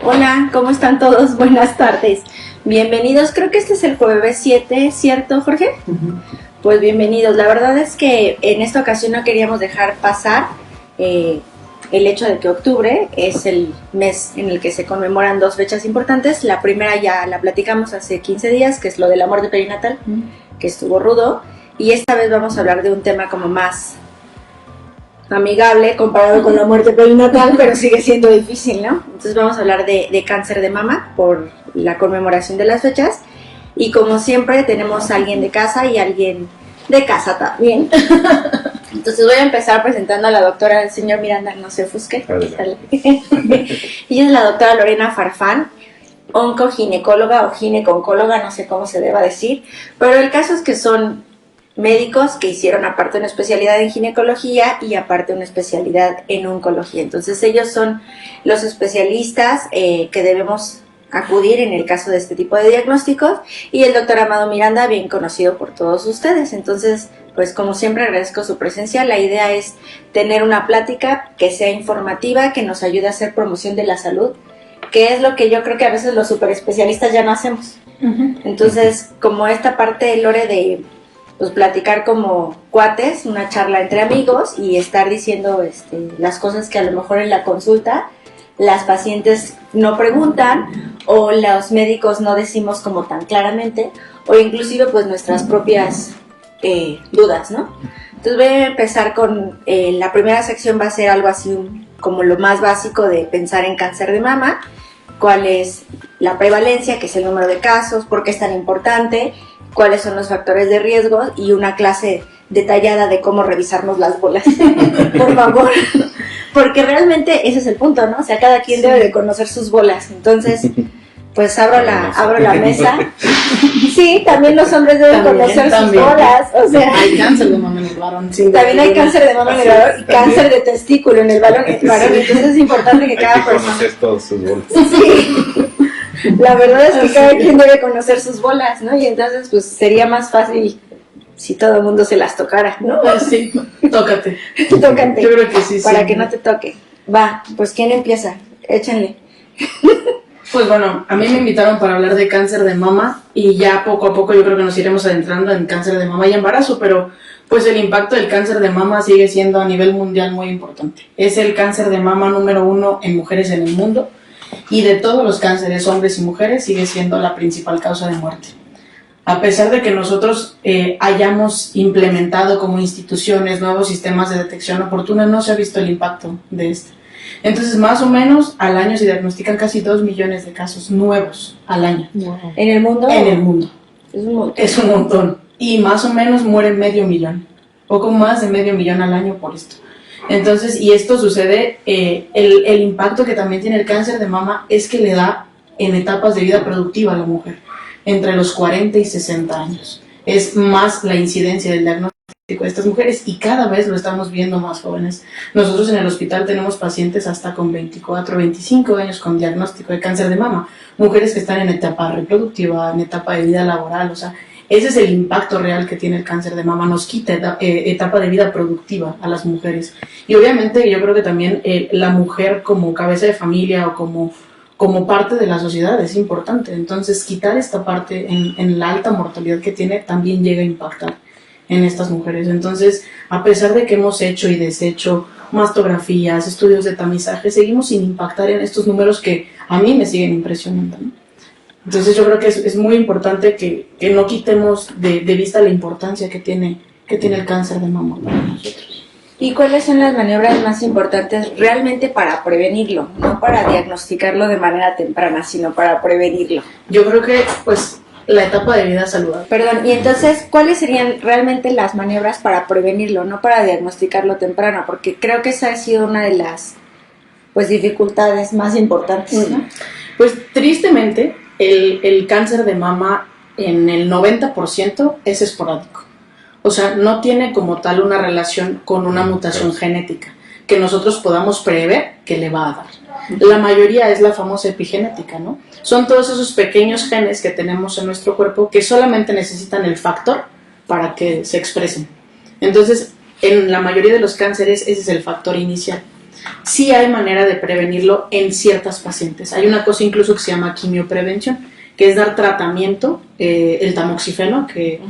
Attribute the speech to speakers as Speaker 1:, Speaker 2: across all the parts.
Speaker 1: Hola, ¿cómo están todos? Buenas tardes. Bienvenidos, creo que este es el jueves 7, ¿cierto, Jorge? Pues bienvenidos. La verdad es que en esta ocasión no queríamos dejar pasar el hecho de que octubre es el mes en el que se conmemoran dos fechas importantes. La primera ya la platicamos hace 15 días, que es lo de la muerte perinatal, que estuvo rudo. Y esta vez vamos a hablar de un tema como más amigable comparado con la muerte perinatal, pero sigue siendo difícil, ¿no? Entonces vamos a hablar de cáncer de mama por la conmemoración de las fechas, y como siempre tenemos a alguien de casa y alguien de casa también. Entonces voy a empezar presentando a la doctora, el señor Miranda, no se ofusque. Ella es la doctora Lorena Farfán, oncoginecóloga o gineconcóloga, no sé cómo se deba decir, pero el caso es que son médicos que hicieron aparte una especialidad en ginecología y aparte una especialidad en oncología. Entonces ellos son los especialistas que debemos acudir en el caso de este tipo de diagnósticos, y el doctor Amado Miranda, bien conocido por todos ustedes. Entonces, pues como siempre agradezco su presencia. La idea es tener una plática que sea informativa, que nos ayude a hacer promoción de la salud, que es lo que yo creo que a veces los superespecialistas ya no hacemos. Entonces, como esta parte, Lore, de pues platicar como cuates, una charla entre amigos y estar diciendo las cosas que a lo mejor en la consulta las pacientes no preguntan o los médicos no decimos como tan claramente, o inclusive pues nuestras propias dudas, ¿no? Entonces voy a empezar con la primera sección. Va a ser algo así como lo más básico de pensar en cáncer de mama, cuál es la prevalencia, qué es el número de casos, por qué es tan importante, cuáles son los factores de riesgo, y una clase detallada de cómo revisarnos las bolas, por favor, porque realmente ese es el punto, ¿no? O sea, cada quien debe de conocer sus bolas. Entonces, pues abro la mesa. Sí, también los hombres deben conocer sus bolas, o sea,
Speaker 2: hay cáncer de mama en el varón.
Speaker 1: Sí, también hay cáncer de mama en el varón y cáncer de testículo en el varón. Entonces es importante que cada persona
Speaker 3: conocer todos sus bolas.
Speaker 1: Sí. La verdad es que cada quien debe conocer sus bolas, ¿no? Y entonces pues sería más fácil si todo el mundo se las tocara, ¿no?
Speaker 2: Sí, tócate.
Speaker 1: Tócate.
Speaker 2: Yo creo que sí.
Speaker 1: Para que no te toque. Va, pues ¿quién empieza? Échenle.
Speaker 2: Pues bueno, a mí me invitaron para hablar de cáncer de mama, y ya poco a poco yo creo que nos iremos adentrando en cáncer de mama y embarazo, pero pues el impacto del cáncer de mama sigue siendo a nivel mundial muy importante. Es el cáncer de mama número 1 en mujeres en el mundo, y de todos los cánceres, hombres y mujeres, sigue siendo la principal causa de muerte. A pesar de que nosotros hayamos implementado como instituciones nuevos sistemas de detección oportuna, no se ha visto el impacto de este. Entonces, más o menos, al año se diagnostican casi 2 millones de casos nuevos al año.
Speaker 1: ¿En el mundo?
Speaker 2: En el mundo.
Speaker 1: Es un montón.
Speaker 2: Es un montón. Y más o menos mueren 500,000. Poco más de 500,000 al año por esto. Entonces, y esto sucede, el impacto que también tiene el cáncer de mama es que le da en etapas de vida productiva a la mujer, entre los 40 y 60 años. Es más la incidencia del diagnóstico de estas mujeres, y cada vez lo estamos viendo más jóvenes. Nosotros en el hospital tenemos pacientes hasta con 24, 25 años con diagnóstico de cáncer de mama, mujeres que están en etapa reproductiva, en etapa de vida laboral. O sea, ese es el impacto real que tiene el cáncer de mama, nos quita etapa de vida productiva a las mujeres. Y obviamente yo creo que también la mujer como cabeza de familia o como parte de la sociedad es importante. Entonces quitar esta parte en la alta mortalidad que tiene también llega a impactar en estas mujeres. Entonces, a pesar de que hemos hecho y deshecho mastografías, estudios de tamizaje, seguimos sin impactar en estos números que a mí me siguen impresionando, ¿no? Entonces yo creo que es muy importante que no quitemos de vista la importancia que tiene que tiene el cáncer de mama para nosotros.
Speaker 1: ¿Y cuáles son las maniobras más importantes realmente para prevenirlo? No para diagnosticarlo de manera temprana, sino para prevenirlo.
Speaker 2: Yo creo que, pues, la etapa de vida saludable.
Speaker 1: Perdón, y entonces, ¿cuáles serían realmente las maniobras para prevenirlo, no para diagnosticarlo temprano? Porque creo que esa ha sido una de las, pues, dificultades más importantes, ¿no?
Speaker 2: Pues, tristemente, el cáncer de mama en el 90% es esporádico. O sea, no tiene como tal una relación con una mutación genética que nosotros podamos prever que le va a dar. La mayoría es la famosa epigenética, ¿no? Son todos esos pequeños genes que tenemos en nuestro cuerpo que solamente necesitan el factor para que se expresen. Entonces, en la mayoría de los cánceres ese es el factor inicial. Sí hay manera de prevenirlo en ciertas pacientes. Hay una cosa incluso que se llama quimioprevención, que es dar tratamiento, el tamoxifeno, que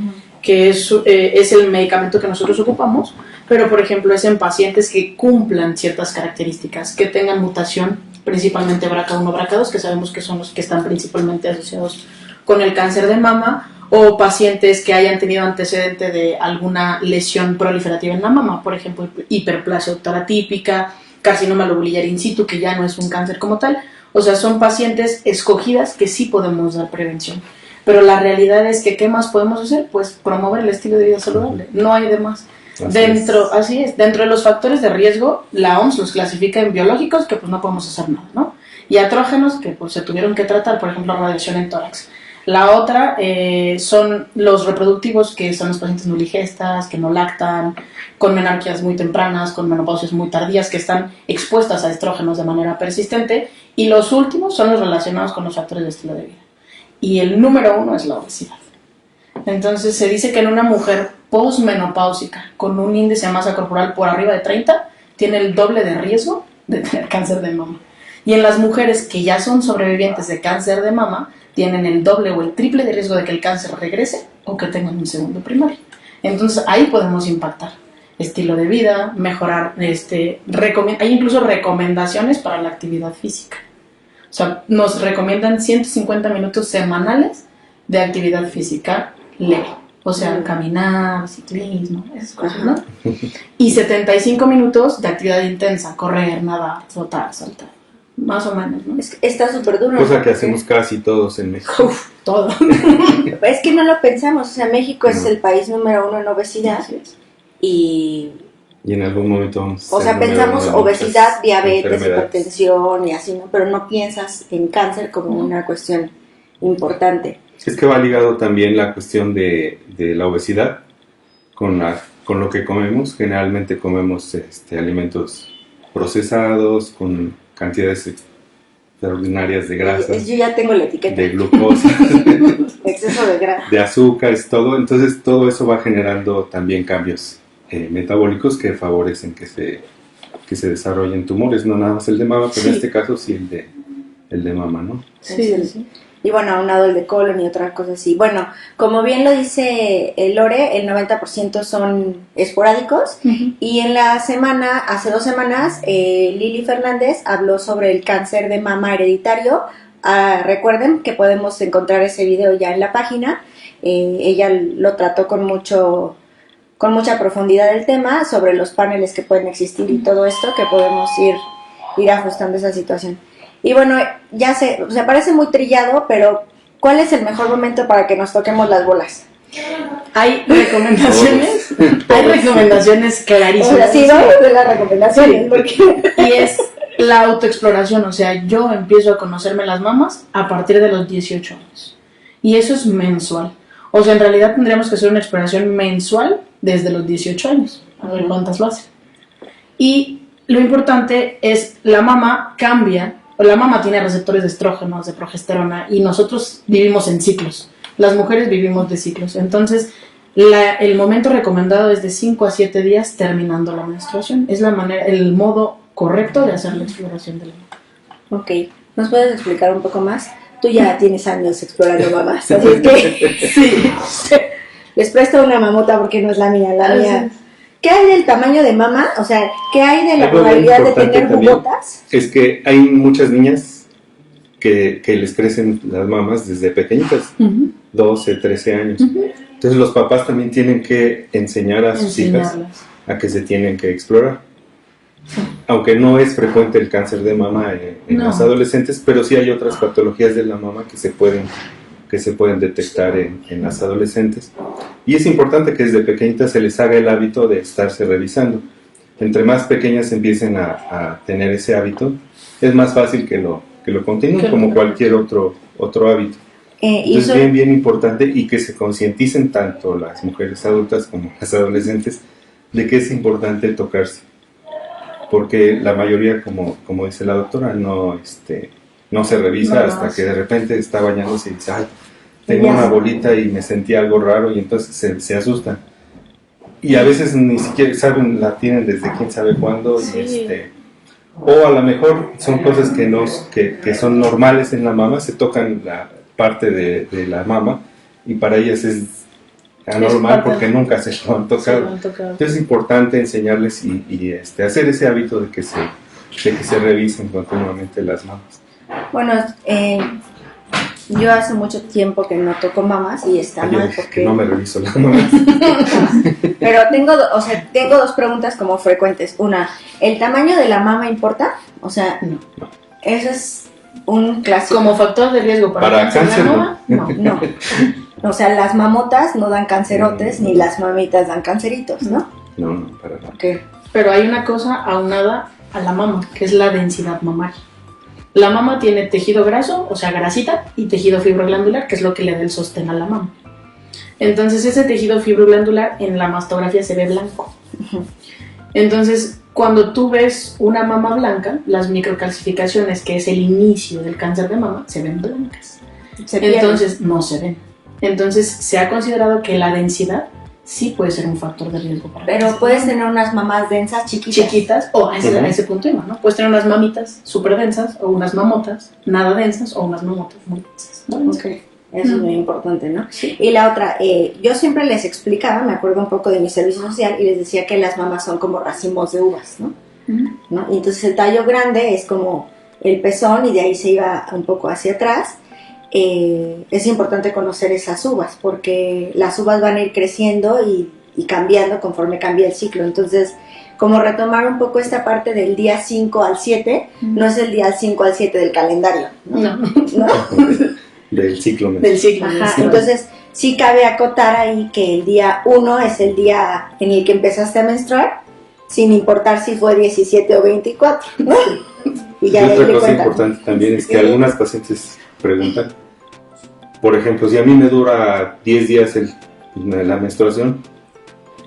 Speaker 2: es el medicamento que nosotros ocupamos, pero por ejemplo es en pacientes que cumplan ciertas características, que tengan mutación, principalmente BRCA1, BRCA2, que sabemos que son los que están principalmente asociados con el cáncer de mama, o pacientes que hayan tenido antecedente de alguna lesión proliferativa en la mama, por ejemplo hiperplasia ductal típica, carcinoma lobular in situ, que ya no es un cáncer como tal. O sea, son pacientes escogidas que sí podemos dar prevención. Pero la realidad es que, ¿qué más podemos hacer? Pues promover el estilo de vida saludable. No hay de más. Así es. Dentro de los factores de riesgo, la OMS los clasifica en biológicos, que pues no podemos hacer nada, ¿no? Y atrógenos, que pues se tuvieron que tratar, por ejemplo, radiación en tórax. La otra son los reproductivos, que son los pacientes nuligestas, que no lactan, con menarquías muy tempranas, con menopausias muy tardías, que están expuestas a estrógenos de manera persistente. Y los últimos son los relacionados con los factores de estilo de vida. Y el número 1 es la obesidad. Entonces se dice que en una mujer posmenopáusica con un índice de masa corporal por arriba de 30 tiene el doble de riesgo de tener cáncer de mama. Y en las mujeres que ya son sobrevivientes de cáncer de mama tienen el doble o el triple de riesgo de que el cáncer regrese o que tengan un segundo primario. Entonces ahí podemos impactar estilo de vida, mejorar, hay incluso recomendaciones para la actividad física. O sea, nos recomiendan 150 minutos semanales de actividad física leve. O sea, caminar, ciclismo, esas cosas, ¿no? Y 75 minutos de actividad intensa, correr, nadar, trotar, saltar. Más o menos, ¿no?
Speaker 1: Está súper duro.
Speaker 3: Cosa que hacemos casi todos en México.
Speaker 2: Uf, todo.
Speaker 1: Es que no lo pensamos. O sea, México es el país número 1 en obesidad. Y
Speaker 3: en algún momento vamos a
Speaker 1: o sea, pensamos obesidad, diabetes, hipertensión y así, ¿no? Pero no piensas en cáncer como una cuestión importante.
Speaker 3: Es que va ligado también la cuestión de la obesidad con lo que comemos. Generalmente comemos alimentos procesados con cantidades extraordinarias de grasas.
Speaker 1: Yo ya tengo la etiqueta.
Speaker 3: De glucosa.
Speaker 1: Exceso de grasa.
Speaker 3: De azúcares, todo. Entonces todo eso va generando también cambios metabólicos que favorecen que se desarrollen tumores, no nada más el de mama, pero en este caso sí el de mama, ¿no?
Speaker 1: Sí. Y bueno, a un lado el de colon y otras cosas así. Bueno, como bien lo dice Lore, el 90% son esporádicos. Y en la semana, hace 2 semanas, Lili Fernández habló sobre el cáncer de mama hereditario. Recuerden que podemos encontrar ese video ya en la página. Ella lo trató con mucha profundidad el tema, sobre los paneles que pueden existir y todo esto, que podemos ir ajustando esa situación. Y bueno, ya sé, o sea, parece muy trillado, pero ¿cuál es el mejor momento para que nos toquemos las bolas?
Speaker 2: Hay recomendaciones, clarísimas.
Speaker 1: O sea, sí, vamos a ver las recomendaciones, porque
Speaker 2: y es la autoexploración, o sea, yo empiezo a conocerme las mamas a partir de los 18 años. Y eso es mensual. O sea, en realidad tendríamos que hacer una exploración mensual desde los 18 años. A ver cuántas lo hacen. Y lo importante es, la mama cambia. La mama tiene receptores de estrógenos, de progesterona, y nosotros vivimos en ciclos. Las mujeres vivimos de ciclos. Entonces, el momento recomendado es de 5 a 7 días terminando la menstruación. Es el modo correcto de hacer la exploración de la mama.
Speaker 1: Ok, ¿nos puedes explicar un poco más? Tú ya tienes años explorando mamás, así es que sí. Les presto una mamota porque no es la mía, la mía. ¿Qué hay del tamaño de mama? O sea, ¿qué hay de la probabilidad de tener bubotas?
Speaker 3: Es que hay muchas niñas que les crecen las mamas desde pequeñitas, 12, 13 años. Entonces los papás también tienen que enseñar a sus hijas
Speaker 2: Enseñarlas.
Speaker 3: a que se tienen que explorar. Aunque no es frecuente el cáncer de mama en
Speaker 2: No.
Speaker 3: las adolescentes, pero sí hay otras patologías de la mama que se pueden detectar en las adolescentes. Y es importante que desde pequeñitas se les haga el hábito de estarse revisando. Entre más pequeñas empiecen a tener ese hábito, es más fácil que lo continúen, como cualquier otro hábito. Entonces es bien importante, y que se concienticen tanto las mujeres adultas como las adolescentes de que es importante tocarse. Porque la mayoría, como dice la doctora, no se revisa hasta que de repente está bañándose y dice, ay, tengo una bolita y me sentí algo raro, y entonces se asustan. Y a veces ni siquiera saben, la tienen desde quién sabe cuándo,
Speaker 2: Sí.
Speaker 3: o a lo mejor son cosas que son normales en la mama, se tocan la parte de la mama, y para ellas es anormal porque nunca se lo han tocado. Entonces es importante enseñarles y hacer ese hábito de que se revisen continuamente las mamas.
Speaker 1: Bueno, yo hace mucho tiempo que no toco mamas y está
Speaker 3: Yo
Speaker 1: mal
Speaker 3: dije
Speaker 1: porque...
Speaker 3: que no me reviso las mamas.
Speaker 1: Pero tengo dos preguntas como frecuentes. Una, ¿el tamaño de la mama importa? O sea,
Speaker 2: No.
Speaker 1: eso es un clásico.
Speaker 2: Como factor de riesgo para
Speaker 3: cáncer,
Speaker 2: la mama, no.
Speaker 1: No. O sea, las mamotas no dan cancerotes, ni las mamitas dan canceritos, ¿no?
Speaker 3: No, para nada.
Speaker 1: Ok.
Speaker 2: Pero hay una cosa aunada a la mama, que es la densidad mamaria. La mama tiene tejido graso, o sea, grasita, y tejido fibroglandular, que es lo que le da el sostén a la mama. Entonces, ese tejido fibroglandular en la mastografía se ve blanco. Entonces, cuando tú ves una mama blanca, las microcalcificaciones, que es el inicio del cáncer de mama, se ven blancas. Entonces, no se ven. Entonces, se ha considerado que la densidad sí puede ser un factor de riesgo para
Speaker 1: Pero
Speaker 2: cáncer.
Speaker 1: puedes tener unas mamás densas
Speaker 2: Chiquitas, o a ese punto iba, ¿no? Puedes tener unas mamitas súper densas, o unas mamotas nada densas, o unas mamotas muy densas. ¿No?
Speaker 1: Ok, eso es muy importante, ¿no?
Speaker 2: Sí.
Speaker 1: Y la otra, yo siempre les explicaba, me acuerdo un poco de mi servicio social, y les decía que las mamas son como racimos de uvas, ¿no? ¿No? Y entonces el tallo grande es como el pezón, y de ahí se iba un poco hacia atrás. Es importante conocer esas uvas, porque las uvas van a ir creciendo y cambiando conforme cambia el ciclo. Entonces, como retomar un poco esta parte del día 5 al 7, no es el día 5 al 7 del calendario, ¿no? ¿No?
Speaker 3: Del ciclo menstrual.
Speaker 2: Del ciclo.
Speaker 1: Ajá, entonces sí cabe acotar ahí que el día 1 es el día en el que empezaste a menstruar, sin importar si fue 17 o 24, ¿no? Y ya
Speaker 3: Y
Speaker 1: de ahí
Speaker 3: otra
Speaker 1: le
Speaker 3: cosa
Speaker 1: cuentan.
Speaker 3: importante también es que algunas pacientes preguntan, por ejemplo, si a mí me dura 10 días la menstruación,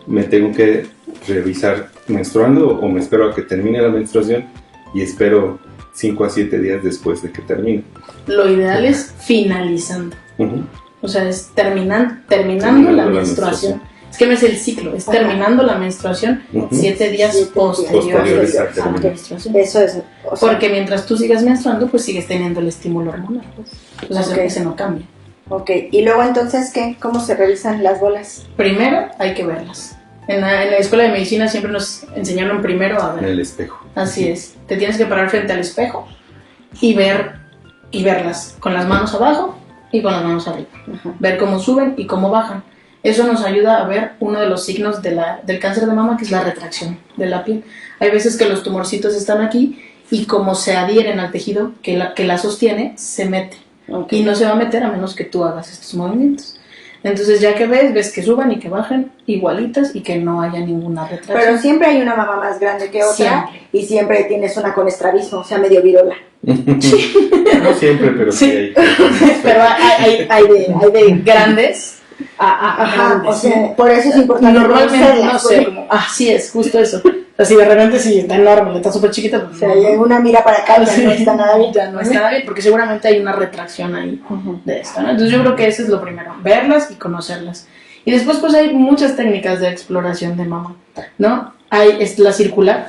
Speaker 3: me tengo que revisar menstruando, o me espero a que termine la menstruación y espero 5 a 7 días después de que termine.
Speaker 2: Lo ideal es finalizando.
Speaker 3: Uh-huh.
Speaker 2: O sea, es terminando la menstruación. Es que no es el ciclo, es terminando la menstruación 7 días posteriores
Speaker 3: a
Speaker 2: a la
Speaker 3: terminar.
Speaker 2: menstruación.
Speaker 1: Eso es, o sea,
Speaker 2: Porque mientras tú sigas menstruando, pues sigues teniendo el estímulo hormonal. Pues. O sea,
Speaker 1: Ok.
Speaker 2: ese no cambia.
Speaker 1: ok, y luego entonces, ¿qué? ¿Cómo se revisan las bolas?
Speaker 2: Primero hay que verlas. En la escuela de medicina siempre nos enseñaron primero a
Speaker 3: En
Speaker 2: ver.
Speaker 3: el espejo.
Speaker 2: Así es. Te tienes que parar frente al espejo y verlas con las manos abajo y con las manos arriba.
Speaker 1: Ajá.
Speaker 2: Ver cómo suben y cómo bajan. Eso nos ayuda a ver uno de los signos del cáncer de mama, que es la retracción de la piel. Hay veces que los tumorcitos están aquí y como se adhieren al tejido que la sostiene, se mete.
Speaker 1: Ok.
Speaker 2: Y no se va a meter a menos que tú hagas estos movimientos. Entonces ya que ves que suban y que bajen igualitas y que no haya ninguna retracción.
Speaker 1: Pero siempre hay una mamá más grande que otra,
Speaker 2: Siempre.
Speaker 1: y siempre tienes una con estrabismo, o sea, medio virola.
Speaker 3: No siempre, pero sí,
Speaker 2: Sí.
Speaker 3: hay.
Speaker 2: Pero hay de grandes a
Speaker 1: Ajá,
Speaker 2: grandes.
Speaker 1: o sea, por eso es importante
Speaker 2: Normalmente
Speaker 1: conocerlas,
Speaker 2: no sé,
Speaker 1: porque,
Speaker 2: como, así es, justo eso. O sea, si de repente sí está enorme, está súper chiquita, pues
Speaker 1: o sea, y una mira para acá y ya
Speaker 2: sí,
Speaker 1: no está nada bien.
Speaker 2: ya no está nada bien, porque seguramente hay una retracción ahí
Speaker 1: Ujú.
Speaker 2: de esto, ¿no? Entonces yo creo que eso es lo primero, verlas y conocerlas. Y después pues hay muchas técnicas de exploración de mama, ¿no? Hay la circular,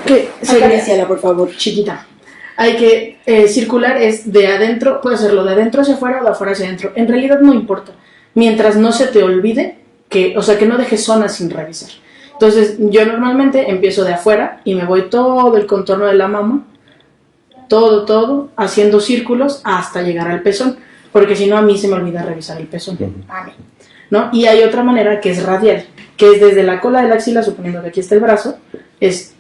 Speaker 2: que sería
Speaker 1: Acaríciala, por favor.
Speaker 2: chiquita. Hay que circular es de adentro, puede hacerlo de adentro hacia afuera o de afuera hacia adentro. En realidad no importa, mientras no se te olvide, o sea, que no dejes zonas sin revisar. Entonces yo normalmente empiezo de afuera y me voy todo el contorno de la mama, todo, haciendo círculos hasta llegar al pezón, porque si no a mí se me olvida revisar el pezón.
Speaker 3: Ujú.
Speaker 2: ¿no? Y hay otra manera que es radial, que es desde la cola de la axila, suponiendo que aquí está el brazo, es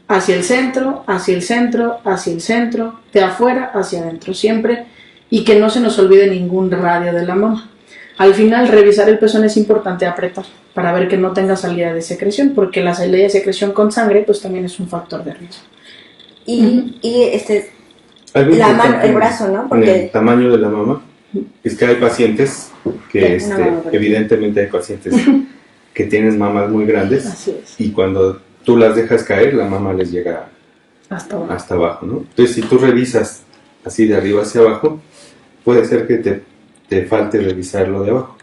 Speaker 2: hacia el centro, hacia el centro, hacia el centro, de afuera hacia adentro, siempre, y que no se nos olvide ningún radio de la mama. Al final, revisar el pezón es importante apretar para ver que no tenga salida de secreción, porque la salida de secreción con sangre pues también es un factor de riesgo.
Speaker 1: Y
Speaker 3: Algo
Speaker 1: la mano,
Speaker 3: importante
Speaker 1: el brazo, ¿no?
Speaker 3: en
Speaker 1: Porque
Speaker 3: el tamaño de la mama es que hay pacientes que
Speaker 1: una mama grande.
Speaker 3: evidentemente hay pacientes que tienen mamas muy grandes
Speaker 2: Así es,
Speaker 3: y cuando tú las dejas caer la mama les llega
Speaker 2: hasta
Speaker 3: abajo, ¿no? Entonces si tú revisas así de arriba hacia abajo puede ser que te falte revisar lo de abajo.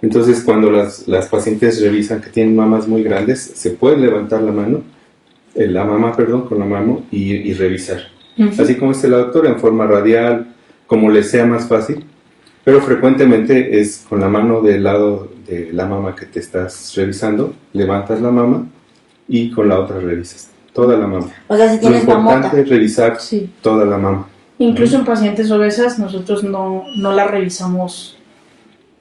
Speaker 3: Entonces cuando las pacientes revisan que tienen mamas muy grandes se puede levantar la mama con la mano y revisar. Así como dice la doctora, en forma radial, como les sea más fácil, pero frecuentemente es con la mano del lado de la mama que te estás revisando, levantas la mama y con la otra revisas toda la mama.
Speaker 1: O sea, si
Speaker 3: Lo
Speaker 1: tienes
Speaker 3: importante
Speaker 1: mamota.
Speaker 3: es revisar
Speaker 2: Sí.
Speaker 3: toda la mama.
Speaker 2: Incluso en pacientes obesas nosotros no la revisamos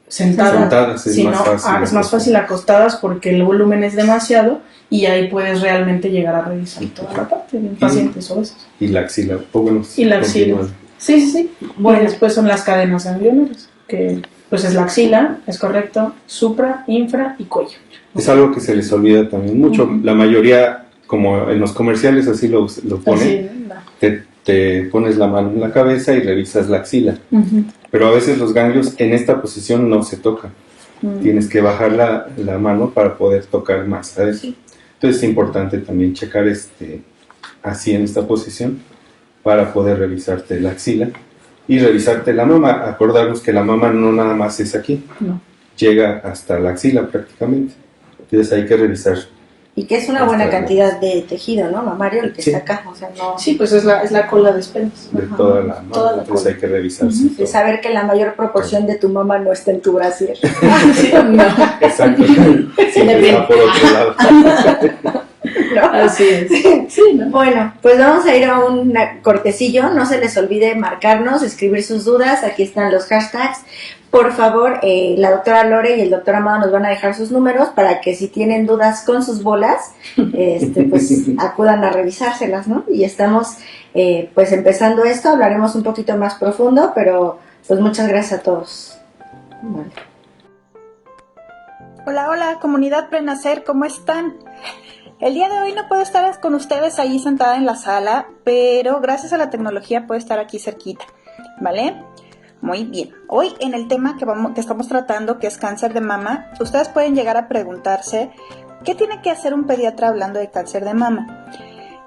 Speaker 2: sentadas,
Speaker 3: Es
Speaker 2: sino
Speaker 3: más fácil.
Speaker 2: es más fácil acostadas porque el volumen es demasiado y ahí puedes realmente llegar a revisar toda la parte de pacientes obesos.
Speaker 3: Y la axila, bueno,
Speaker 2: Y la axila.
Speaker 3: continúan.
Speaker 2: Sí.
Speaker 1: Bueno.
Speaker 2: Y después son las cadenas ganglionares, que pues es la axila, es correcto, supra, infra y cuello.
Speaker 3: Es algo que se les olvida también mucho. La mayoría, como en los comerciales así lo ponen,
Speaker 2: Así, ¿no?
Speaker 3: te pones la mano en la cabeza y revisas la axila.
Speaker 2: Ujú.
Speaker 3: Pero a veces los ganglios en esta posición no se tocan. Tienes que bajar la mano para poder tocar más, ¿sabes?
Speaker 2: Sí.
Speaker 3: Entonces es importante también checar así en esta posición para poder revisarte la axila y revisarte la mama. Acordarnos que la mama no nada más es aquí,
Speaker 2: No.
Speaker 3: llega hasta la axila prácticamente. Entonces hay que revisar.
Speaker 1: Y que es una buena cantidad de tejido, ¿no? Mamario, el que
Speaker 3: Sí.
Speaker 1: está acá. O sea, no.
Speaker 2: Sí, pues es la cola de espenas.
Speaker 3: De
Speaker 1: Ajá.
Speaker 3: toda la mama,
Speaker 2: Toda la
Speaker 3: entonces
Speaker 2: cola.
Speaker 3: hay que revisarse.
Speaker 1: De saber que la mayor proporción de tu mama no está en tu brasier.
Speaker 2: Sí, no.
Speaker 3: Exacto. Siempre está por otro lado.
Speaker 1: ¿No?
Speaker 2: Así es. Sí, ¿no?
Speaker 1: Bueno, pues vamos a ir a un cortecillo. No se les olvide marcarnos, escribir sus dudas. Aquí están los hashtags. Por favor, la doctora Lore y el doctor Amado nos van a dejar sus números para que si tienen dudas con sus bolas, pues acudan a revisárselas, ¿no? Y estamos pues empezando esto. Hablaremos un poquito más profundo, pero pues muchas gracias a todos. Vale.
Speaker 4: Hola, comunidad Prenacer, ¿cómo están? El día de hoy no puedo estar con ustedes ahí sentada en la sala, pero gracias a la tecnología puedo estar aquí cerquita, ¿vale? Muy bien. Hoy en el tema que estamos tratando, que es cáncer de mama, ustedes pueden llegar a preguntarse ¿qué tiene que hacer un pediatra hablando de cáncer de mama?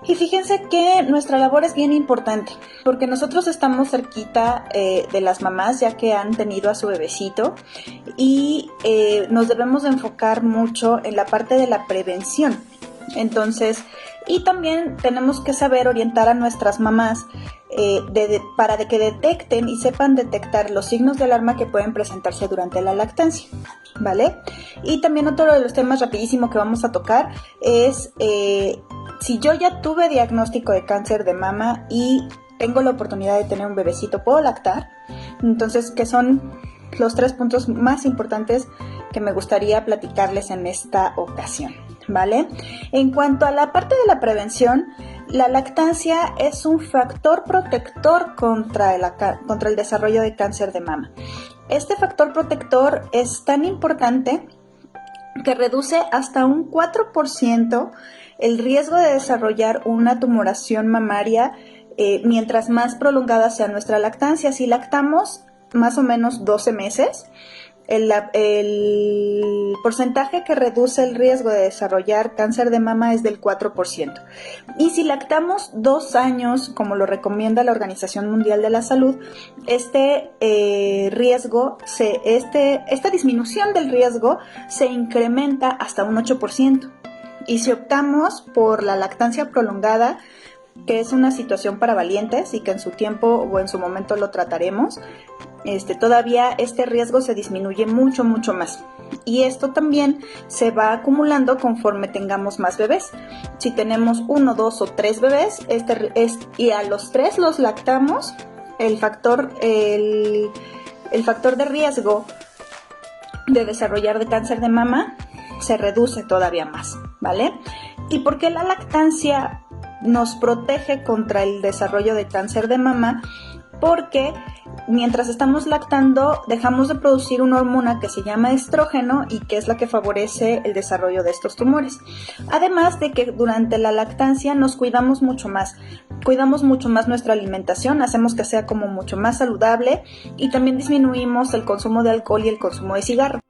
Speaker 4: Y fíjense que nuestra labor es bien importante, porque nosotros estamos cerquita de las mamás ya que han tenido a su bebecito y nos debemos de enfocar mucho en la parte de la prevención. Entonces, y también tenemos que saber orientar a nuestras mamás para que detecten y sepan detectar los signos de alarma que pueden presentarse durante la lactancia, ¿vale? Y también otro de los temas rapidísimo que vamos a tocar es si yo ya tuve diagnóstico de cáncer de mama y tengo la oportunidad de tener un bebecito, ¿puedo lactar? Entonces, ¿qué son los 3 puntos más importantes que me gustaría platicarles en esta ocasión? ¿Vale? En cuanto a la parte de la prevención, la lactancia es un factor protector contra el desarrollo de cáncer de mama. Este factor protector es tan importante que reduce hasta un 4% el riesgo de desarrollar una tumoración mamaria mientras más prolongada sea nuestra lactancia. Si lactamos más o menos 12 meses, el porcentaje que reduce el riesgo de desarrollar cáncer de mama es del 4%. Y si lactamos 2 años, como lo recomienda la Organización Mundial de la Salud, esta disminución del riesgo se incrementa hasta un 8%. Y si optamos por la lactancia prolongada, que es una situación para valientes y que en su tiempo o en su momento lo trataremos, todavía este riesgo se disminuye mucho más. Y esto también se va acumulando conforme tengamos más bebés. Si tenemos 1, 2 o 3 bebés y a los 3 los lactamos, el factor de riesgo de desarrollar de cáncer de mama se reduce todavía más, ¿vale? ¿Y por qué la lactancia nos protege contra el desarrollo de cáncer de mama? Porque mientras estamos lactando dejamos de producir una hormona que se llama estrógeno y que es la que favorece el desarrollo de estos tumores. Además de que durante la lactancia nos cuidamos mucho más nuestra alimentación, hacemos que sea como mucho más saludable y también disminuimos el consumo de alcohol y el consumo de cigarro.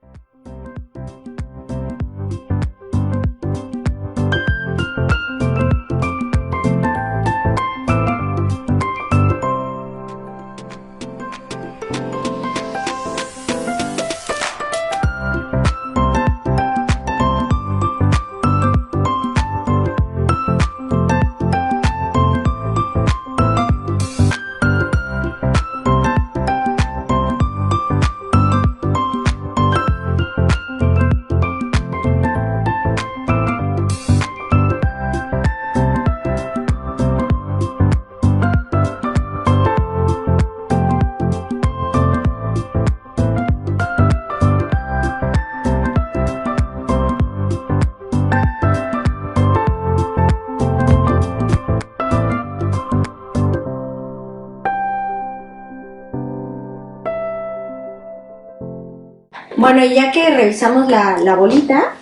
Speaker 1: Bueno, y ya que revisamos la bolita,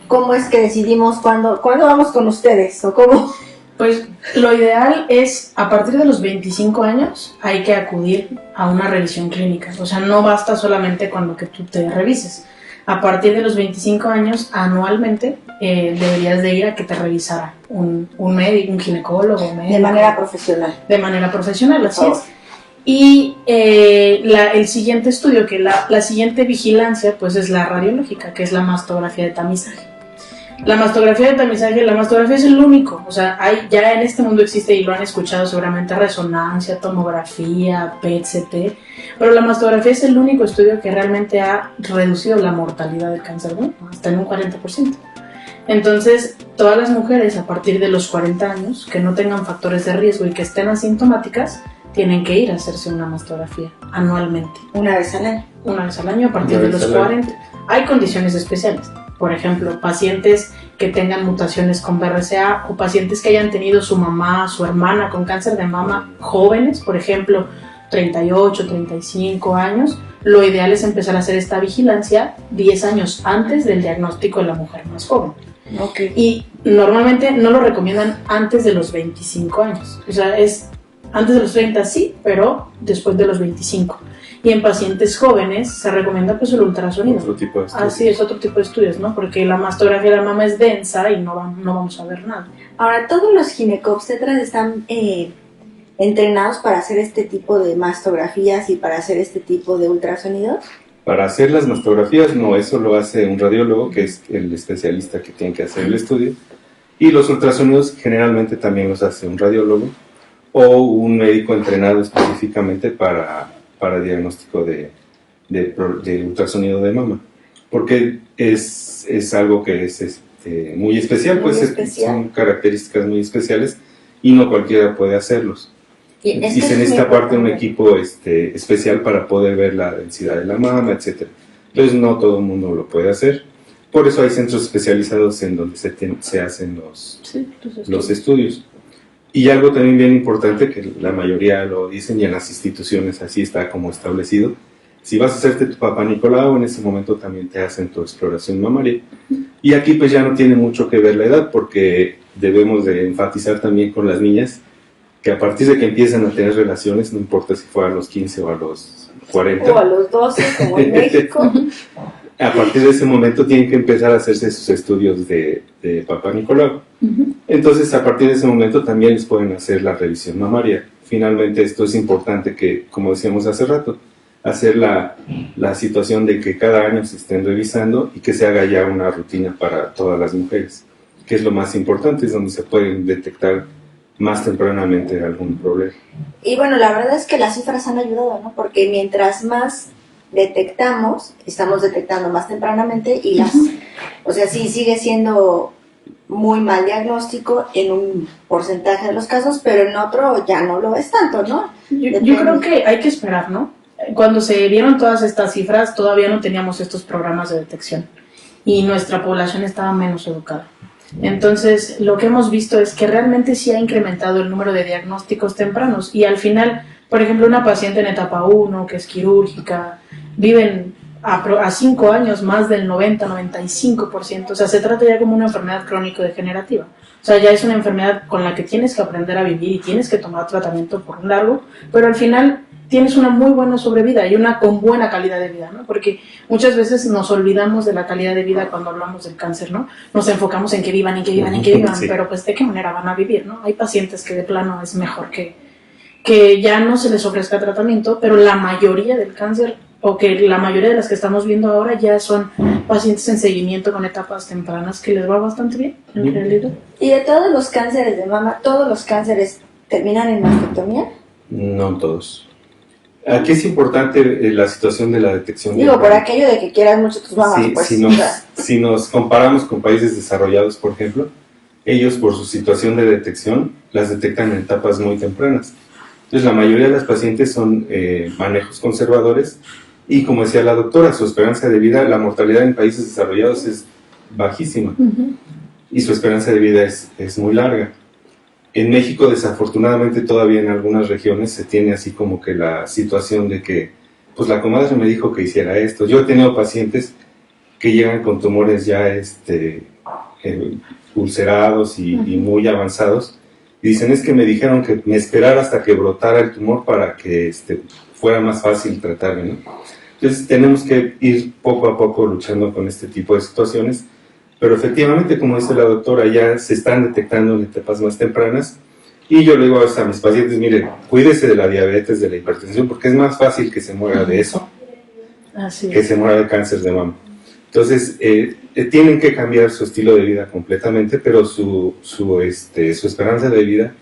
Speaker 1: ¿cómo es que decidimos cuándo vamos con ustedes o cómo?
Speaker 2: Pues lo ideal es, a partir de los 25 años, hay que acudir a una revisión clínica. O sea, no basta solamente con lo que tú te revises. A partir de los 25 años, anualmente, deberías de ir a que te revisara un médico, un ginecólogo. Un médico,
Speaker 1: De manera profesional.
Speaker 2: De manera profesional, así es. Y el siguiente estudio, que la siguiente vigilancia, pues es la radiológica, que es la mastografía de tamizaje. La mastografía es el único, o sea, ya en este mundo existe y lo han escuchado seguramente, resonancia, tomografía, PET-CT, pero la mastografía es el único estudio que realmente ha reducido la mortalidad del cáncer, ¿no? Hasta en un 40%. Entonces, todas las mujeres a partir de los 40 años que no tengan factores de riesgo y que estén asintomáticas, tienen que ir a hacerse una mastografía anualmente.
Speaker 1: Una vez al año.
Speaker 2: Una vez al año a partir de los 40. Hay condiciones especiales. Por ejemplo, pacientes que tengan mutaciones con BRCA o pacientes que hayan tenido su mamá, su hermana con cáncer de mama jóvenes, por ejemplo, 38, 35 años, lo ideal es empezar a hacer esta vigilancia 10 años antes del diagnóstico de la mujer más joven.
Speaker 1: Okay.
Speaker 2: Y normalmente no lo recomiendan antes de los 25 años. O sea, es antes de los 30 sí, pero después de los 25. Y en pacientes jóvenes se recomienda pues el ultrasonido.
Speaker 3: Otro tipo de estudios.
Speaker 2: Así es, otro tipo de estudios, ¿no? Porque la mastografía de la mama es densa y no vamos a ver nada.
Speaker 1: Ahora, ¿todos los ginecobstetras están entrenados para hacer este tipo de mastografías y para hacer este tipo de ultrasonidos?
Speaker 3: Para hacer las mastografías, no, eso lo hace un radiólogo, que es el especialista que tiene que hacer el estudio. Y los ultrasonidos generalmente también los hace un radiólogo o un médico entrenado específicamente para diagnóstico de ultrasonido de mama, porque es algo que es muy especial,
Speaker 1: muy
Speaker 3: pues
Speaker 1: especial.
Speaker 3: Son características muy especiales y no cualquiera puede hacerlos. Y se necesita aparte un equipo especial para poder ver la densidad de la mama, etc. Entonces no todo el mundo lo puede hacer. Por eso hay centros especializados en donde se hacen los estudios. Y algo también bien importante, que la mayoría lo dicen y en las instituciones así está como establecido, si vas a hacerte tu Papá Nicolau, en ese momento también te hacen tu exploración mamaria. Y aquí pues ya no tiene mucho que ver la edad, porque debemos de enfatizar también con las niñas que a partir de que empiezan a tener relaciones, no importa si fue a los 15 o a los 40.
Speaker 1: O a los 12, como en México.
Speaker 3: A partir de ese momento tienen que empezar a hacerse sus estudios de Papá Nicolau. Entonces, a partir de ese momento también les pueden hacer la revisión mamaria. Finalmente, esto es importante que, como decíamos hace rato, hacer la situación de que cada año se estén revisando y que se haga ya una rutina para todas las mujeres, que es lo más importante, es donde se pueden detectar más tempranamente algún problema.
Speaker 1: Y bueno, la verdad es que las cifras han ayudado, ¿no? Porque mientras más detectamos, estamos detectando más tempranamente y o sea, sí sigue siendo muy mal diagnóstico en un porcentaje de los casos, pero en otro ya no lo es tanto, ¿no?
Speaker 2: Yo creo que hay que esperar, ¿no? cuando se vieron todas estas cifras, todavía no teníamos estos programas de detección y nuestra población estaba menos educada. Entonces, lo que hemos visto es que realmente sí ha incrementado el número de diagnósticos tempranos y al final, por ejemplo, una paciente en etapa 1 que es quirúrgica, viven a 5 años más del 90-95%, o sea, se trata ya como una enfermedad crónico-degenerativa. O sea, ya es una enfermedad con la que tienes que aprender a vivir y tienes que tomar tratamiento por un largo, pero al final tienes una muy buena sobrevida y una con buena calidad de vida, ¿no? Porque muchas veces nos olvidamos de la calidad de vida cuando hablamos del cáncer, ¿no? Nos enfocamos en que vivan, en que vivan, en que vivan, sí. Pero pues de qué manera van a vivir, ¿no? Hay pacientes que de plano es mejor que ya no se les ofrezca tratamiento, pero la mayoría del cáncer, o que la mayoría de las que estamos viendo ahora ya son pacientes en seguimiento con etapas tempranas que les va bastante bien, en realidad.
Speaker 1: ¿Y de todos los cánceres de mama, todos los cánceres terminan en mastectomía?
Speaker 3: No todos. Aquí es importante la situación de la detección.
Speaker 1: Digo, por aquello de que quieras mucho tus mamas,
Speaker 3: sí,
Speaker 1: pues.
Speaker 3: Si nos comparamos con países desarrollados, por ejemplo, ellos por su situación de detección las detectan en etapas muy tempranas. Entonces la mayoría de las pacientes son manejos conservadores y, como decía la doctora, su esperanza de vida, la mortalidad en países desarrollados es bajísima y su esperanza de vida es muy larga. En México, desafortunadamente, todavía en algunas regiones se tiene así como que la situación de que, pues la comadre me dijo que hiciera esto. Yo he tenido pacientes que llegan con tumores ya ulcerados y muy avanzados y dicen, es que me dijeron que me esperara hasta que brotara el tumor para que fuera más fácil tratarme, ¿no? Entonces tenemos que ir poco a poco luchando con este tipo de situaciones, pero efectivamente, como dice la doctora, ya se están detectando en etapas más tempranas y yo le digo a mis pacientes, mire, cuídese de la diabetes, de la hipertensión, porque es más fácil que se muera de eso que se muera de cáncer de mama. Entonces, tienen que cambiar su estilo de vida completamente, pero su esperanza de vida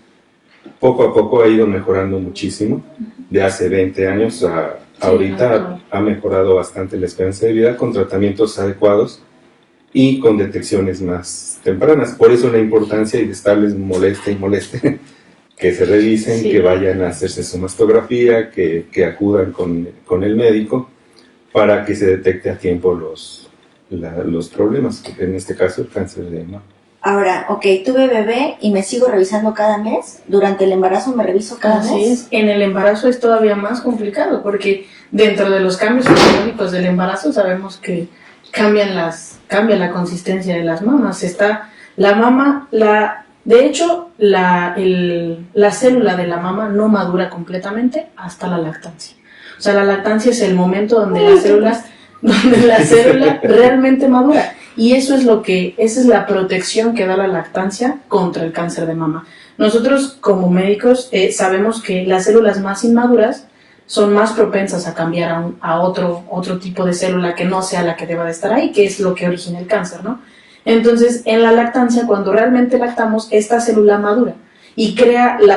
Speaker 3: poco a poco ha ido mejorando muchísimo. De hace 20 años a ahorita ha mejorado bastante la esperanza de vida con tratamientos adecuados y con detecciones más tempranas. Por eso la importancia de estarles moleste y moleste, que se revisen, que vayan a hacerse su mastografía, que acudan con el médico para que se detecte a tiempo los problemas, en este caso el cáncer de mama.
Speaker 1: Ahora, tuve bebé y me sigo revisando cada mes. Durante el embarazo me reviso cada mes.
Speaker 2: Así es. En el embarazo es todavía más complicado porque dentro de los cambios fisiológicos del embarazo sabemos que cambia la consistencia de las mamas. Está la mama, de hecho, la célula de la mama no madura completamente hasta la lactancia. O sea, la lactancia es el momento donde la célula realmente madura. Y esa es la protección que da la lactancia contra el cáncer de mama. Nosotros como médicos sabemos que las células más inmaduras son más propensas a cambiar a otro tipo de célula que no sea la que deba de estar ahí, que es lo que origina el cáncer, ¿no? Entonces, en la lactancia, cuando realmente lactamos, esta célula madura y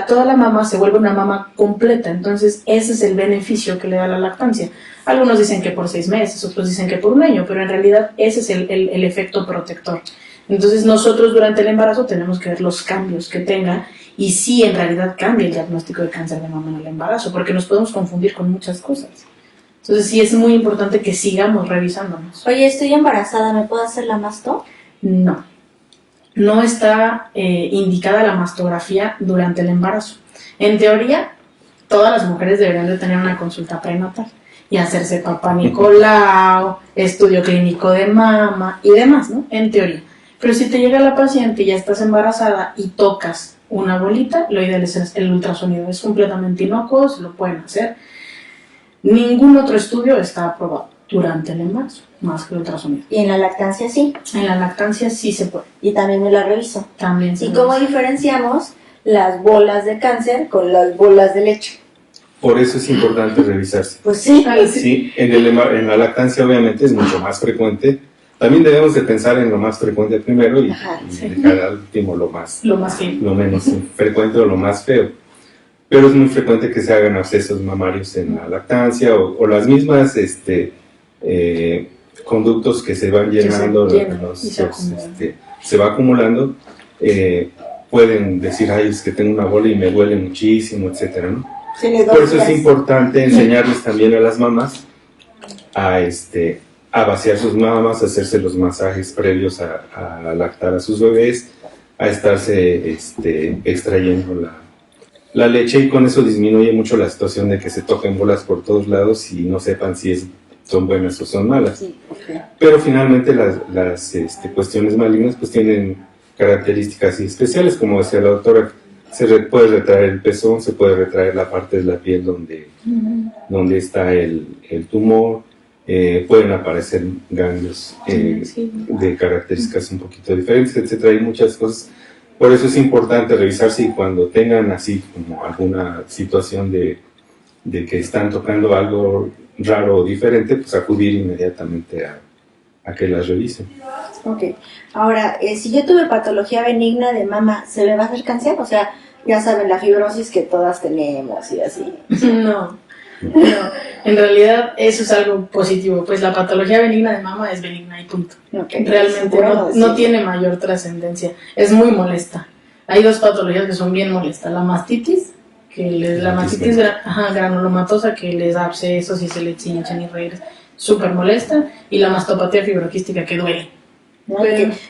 Speaker 2: toda la mama se vuelve una mama completa. Entonces, ese es el beneficio que le da la lactancia. Algunos dicen que por 6 meses, otros dicen que por 1 año, pero en realidad ese es el efecto protector. Entonces, nosotros durante el embarazo tenemos que ver los cambios que tenga y si en realidad cambia el diagnóstico de cáncer de mama en el embarazo, porque nos podemos confundir con muchas cosas. Entonces, sí es muy importante que sigamos revisándonos.
Speaker 1: Oye, estoy embarazada, ¿me puedo hacer la masto?
Speaker 2: No está indicada la mastografía durante el embarazo. En teoría, todas las mujeres deberían de tener una consulta prenatal y hacerse papá Nicolau, estudio clínico de mama y demás, ¿no? En teoría. Pero si te llega la paciente y ya estás embarazada y tocas una bolita, lo ideal es el ultrasonido. Es completamente inocuo, se lo pueden hacer. Ningún otro estudio está aprobado durante el embarazo, más que el ultrasonido.
Speaker 1: ¿Y en la lactancia sí?
Speaker 2: En la lactancia sí se puede.
Speaker 1: Y también me la reviso.
Speaker 2: También se
Speaker 1: ¿Y cómo diferenciamos las bolas de cáncer con las bolas de leche?
Speaker 3: Por eso es importante revisarse.
Speaker 1: Pues sí.
Speaker 3: Sí, en la lactancia obviamente es mucho más frecuente. También debemos de pensar en lo más frecuente primero y dejar al último lo menos frecuente o lo más feo. Pero es muy frecuente que se hagan abscesos mamarios en la lactancia o las mismas conductos que se van llenando, se va acumulando, pueden decir, ay, es que tengo una bola y me duele muchísimo, etcétera, ¿no? Por eso es importante enseñarles también a las mamás a vaciar sus mamas, a hacerse los masajes previos a lactar a sus bebés, a estarse extrayendo la leche, y con eso disminuye mucho la situación de que se toquen bolas por todos lados y no sepan si son buenas o son malas.
Speaker 1: Sí, okay.
Speaker 3: Pero finalmente las cuestiones malignas pues tienen características especiales, como decía la doctora. Puede retraer el pezón, se puede retraer la parte de la piel donde está el tumor, pueden aparecer ganglios de características un poquito diferentes, etcétera. Hay muchas cosas. Por eso es importante revisarse, y cuando tengan así como alguna situación de que están tocando algo raro o diferente, pues acudir inmediatamente a que las revisen.
Speaker 1: Ok. Ahora, si yo tuve patología benigna de mama, ¿se me va a hacer cáncer? O sea, ya saben, la fibrosis que todas tenemos y así.
Speaker 2: No, en realidad eso es algo positivo, pues la patología benigna de mama es benigna y punto.
Speaker 1: Okay.
Speaker 2: Realmente no tiene mayor trascendencia, es muy molesta. Hay dos patologías que son bien molestas: la mastitis, la mastitis granulomatosa, que les da abscesos y se les hinchan y regresa, súper molesta, y la mastopatía fibroquística, que duele.
Speaker 1: ¿No?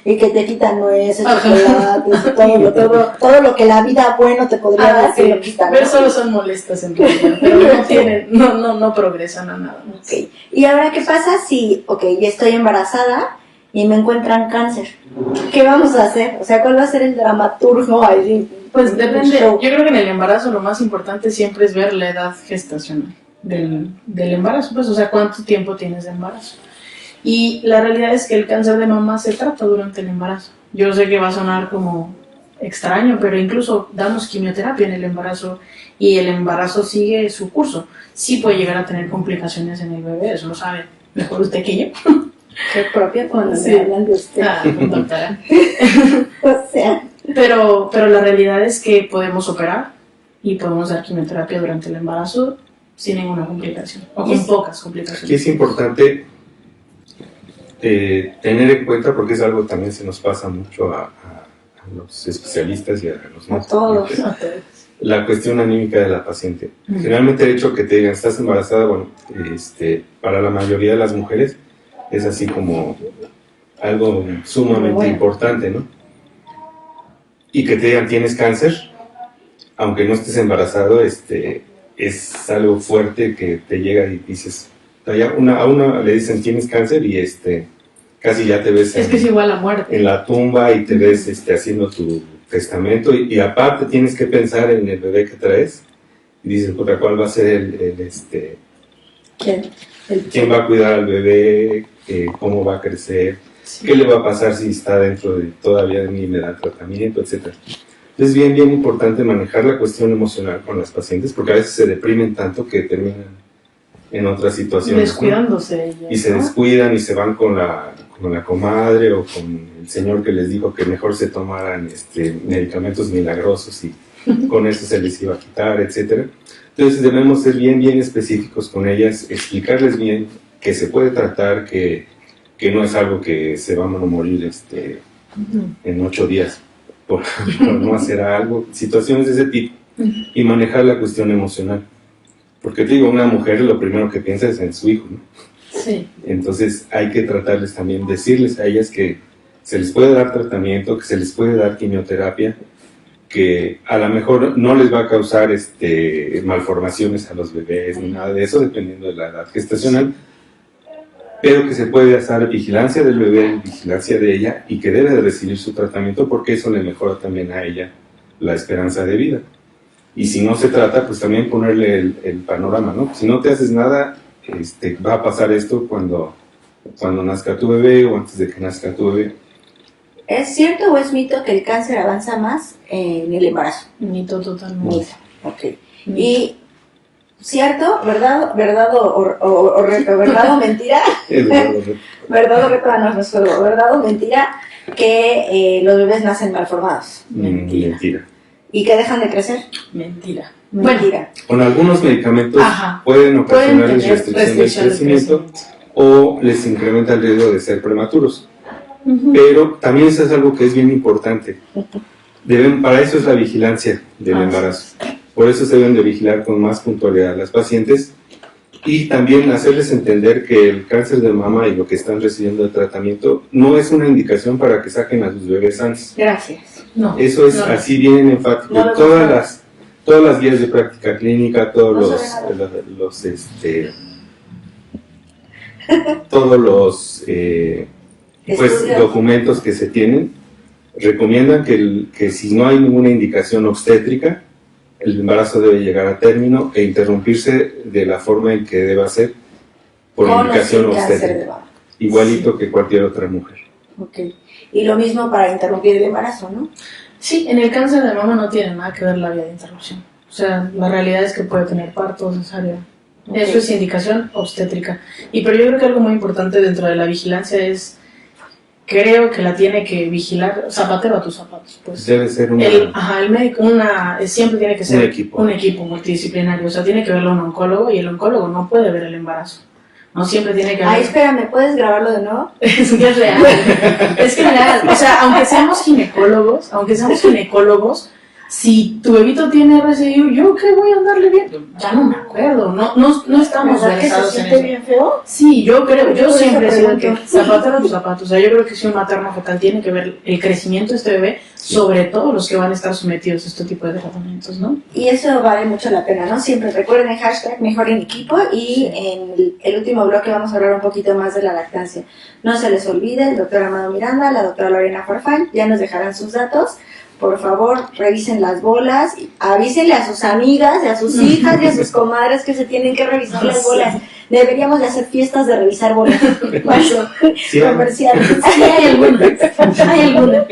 Speaker 1: Y que te quitan nueces, chocolates, todo lo que la vida bueno te podría dar, te lo quitan, ¿no?
Speaker 2: Pero solo son molestas en realidad, pero no progresan a nada más.
Speaker 1: Okay. ¿Y ahora qué pasa si, ya estoy embarazada y me encuentran cáncer? ¿Qué vamos a hacer? O sea, ¿cuál va a ser el dramaturgo ahí?
Speaker 2: Pues depende. Yo creo que en el embarazo lo más importante siempre es ver la edad gestacional del embarazo, pues, o sea, cuánto tiempo tienes de embarazo. Y la realidad es que el cáncer de mama se trata durante el embarazo. Yo sé que va a sonar como extraño, pero incluso damos quimioterapia en el embarazo y el embarazo sigue su curso. Sí puede llegar a tener complicaciones en el bebé, eso lo sabe mejor usted que yo.
Speaker 1: Qué propia cuando me hablan de usted.
Speaker 2: Doctora.
Speaker 1: O sea.
Speaker 2: Pero la realidad es que podemos operar y podemos dar quimioterapia durante el embarazo sin ninguna complicación, o con pocas complicaciones.
Speaker 3: Aquí es importante tener en cuenta, porque es algo que también se nos pasa mucho a los especialistas y a los
Speaker 1: a todos,
Speaker 3: la cuestión anímica de la paciente. Generalmente el hecho que te digan estás embarazada, bueno, para la mayoría de las mujeres es así como algo sumamente importante, ¿no? Y que te digan tienes cáncer, aunque no estés embarazado, es algo fuerte que te llega y dices, a una le dicen tienes cáncer y casi ya te ves
Speaker 2: que es igual a muerte.
Speaker 3: En la tumba, y te ves haciendo tu testamento, y aparte tienes que pensar en el bebé que traes y dices, puta, ¿cuál va a ser quién va a cuidar al bebé, cómo va a crecer, qué le va a pasar si está dentro todavía de mí, me da tratamiento, etcétera? Es bien importante manejar la cuestión emocional con las pacientes, porque a veces se deprimen tanto que terminan en otras situaciones,
Speaker 2: descuidándose, ¿no? Ellas,
Speaker 3: y se descuidan y se van con la comadre o con el señor que les dijo que mejor se tomaran medicamentos milagrosos y con eso se les iba a quitar, etcétera. Entonces debemos ser bien específicos con ellas, explicarles bien que se puede tratar, que no es algo que se van a morir en 8 días por no hacer algo, situaciones de ese tipo, y manejar la cuestión emocional. Porque te digo, una mujer lo primero que piensa es en su hijo, ¿no?
Speaker 2: Sí.
Speaker 3: Entonces hay que tratarles también, decirles a ellas que se les puede dar tratamiento, que se les puede dar quimioterapia, que a lo mejor no les va a causar malformaciones a los bebés ni nada de eso, dependiendo de la edad gestacional, pero que se puede hacer vigilancia del bebé, vigilancia de ella, y que debe de recibir su tratamiento, porque eso le mejora también a ella la esperanza de vida. Y si no se trata, pues también ponerle el panorama, ¿no? Si no te haces nada, va a pasar esto cuando nazca tu bebé o antes de que nazca tu bebé.
Speaker 1: ¿Es cierto o es mito que el cáncer avanza más en el embarazo?
Speaker 2: Mito totalmente.
Speaker 1: Mito, ok. Y ¿cierto? ¿Verdad o reto? ¿Verdad o mentira? ¿Verdad o reto? No es juego. ¿Verdad o mentira que los bebés nacen malformados?
Speaker 3: Mentira.
Speaker 1: ¿Y que dejan de crecer?
Speaker 2: Mentira.
Speaker 1: Mentira.
Speaker 3: Con algunos medicamentos pueden ocasionarles restricción del crecimiento o les incrementa el riesgo de ser prematuros. Pero también eso es algo que es bien importante. Para eso es la vigilancia del embarazo. Por eso se deben de vigilar con más puntualidad a las pacientes y también hacerles entender que el cáncer de mama y lo que están recibiendo de tratamiento no es una indicación para que saquen a sus bebés antes.
Speaker 1: Gracias.
Speaker 2: No.
Speaker 3: Eso es
Speaker 2: No.
Speaker 3: así bien enfático.
Speaker 2: No,
Speaker 3: Todas las guías de práctica clínica, todos los
Speaker 1: Estudios.
Speaker 3: documentos que se tienen recomiendan que si no hay ninguna indicación obstétrica, el embarazo debe llegar a término e interrumpirse de la forma en que deba ser por
Speaker 1: Con o
Speaker 3: indicación
Speaker 1: sin cáncer de
Speaker 3: obstétrica.
Speaker 1: mama.
Speaker 3: Igualito que cualquier otra mujer.
Speaker 1: Ok. Y lo mismo para interrumpir el embarazo, ¿no?
Speaker 2: Sí, en el cáncer de mama no tiene nada que ver la vía de interrupción. O sea, la realidad es que puede tener parto cesárea.
Speaker 1: Ok.
Speaker 2: Eso es indicación obstétrica. Pero yo creo que algo muy importante dentro de la vigilancia es, creo que la tiene que vigilar zapatero a tus zapatos. Pues
Speaker 3: Debe ser
Speaker 2: el médico siempre tiene que ser
Speaker 3: un
Speaker 2: un equipo multidisciplinario. O sea, tiene que verlo un oncólogo y el oncólogo no puede ver el embarazo. No siempre tiene que ver.
Speaker 1: Ay, espérame, ¿puedes grabarlo de nuevo?
Speaker 2: Es que es real. Es que real. O sea, aunque seamos ginecólogos, si tu bebito tiene RCI, ¿yo qué voy a andarle viendo? Ya no me acuerdo. No estamos
Speaker 1: ¿Verdad que se
Speaker 2: versados en
Speaker 1: siente
Speaker 2: eso.
Speaker 1: bien feo?
Speaker 2: Sí, yo creo, yo
Speaker 1: Por
Speaker 2: siempre he
Speaker 1: eso
Speaker 2: sido que
Speaker 1: pregunto.
Speaker 2: zapatero a tus zapatos. O sea, yo creo que si un materno fetal tiene que ver el crecimiento de este bebé, sobre todo los que van a estar sometidos a este tipo de tratamientos, ¿no?
Speaker 1: Y eso vale mucho la pena, ¿no? Siempre recuerden el hashtag mejor en equipo y en el último bloque vamos a hablar un poquito más de la lactancia. No se les olvide, el doctor Amado Miranda, la doctora Lorena Farfán, ya nos dejarán sus datos. Por favor, revisen las bolas, avísenle a sus amigas, y a sus hijas y a sus comadres que se tienen que revisar las bolas. Deberíamos de hacer fiestas de revisar bolas. Bueno,
Speaker 3: Sí,
Speaker 1: comerciales. Sí, hay algunas. Hay algunas.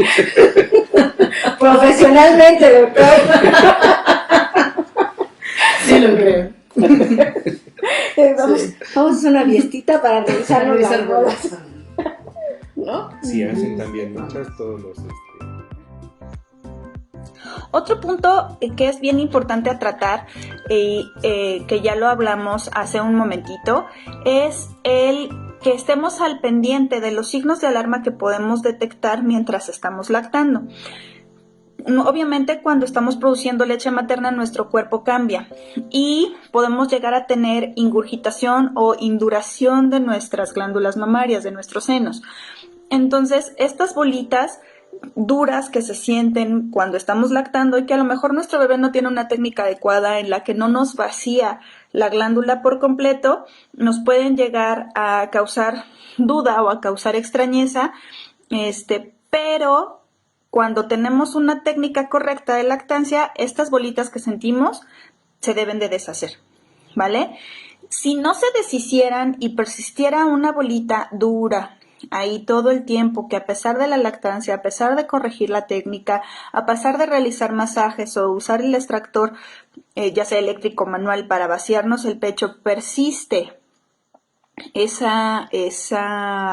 Speaker 1: Profesionalmente, doctor.
Speaker 2: Sí, lo creo.
Speaker 1: Vamos a hacer una fiestita para revisarnos las
Speaker 2: Revisar
Speaker 1: bolas. ¿No?
Speaker 3: Sí, hacen también muchas todos los...
Speaker 4: Otro punto que es bien importante a tratar, que ya lo hablamos hace un momentito, es el que estemos al pendiente de los signos de alarma que podemos detectar mientras estamos lactando. Obviamente, cuando estamos produciendo leche materna, nuestro cuerpo cambia y podemos llegar a tener ingurgitación o induración de nuestras glándulas mamarias, de nuestros senos. Entonces, estas bolitas duras que se sienten cuando estamos lactando y que a lo mejor nuestro bebé no tiene una técnica adecuada en la que no nos vacía la glándula por completo, nos pueden llegar a causar duda o a causar extrañeza, pero cuando tenemos una técnica correcta de lactancia, estas bolitas que sentimos se deben de deshacer, ¿vale? Si no se deshicieran y persistiera una bolita dura ahí todo el tiempo, que a pesar de la lactancia, a pesar de corregir la técnica, a pesar de realizar masajes o usar el extractor, ya sea eléctrico o manual, para vaciarnos el pecho, persiste esa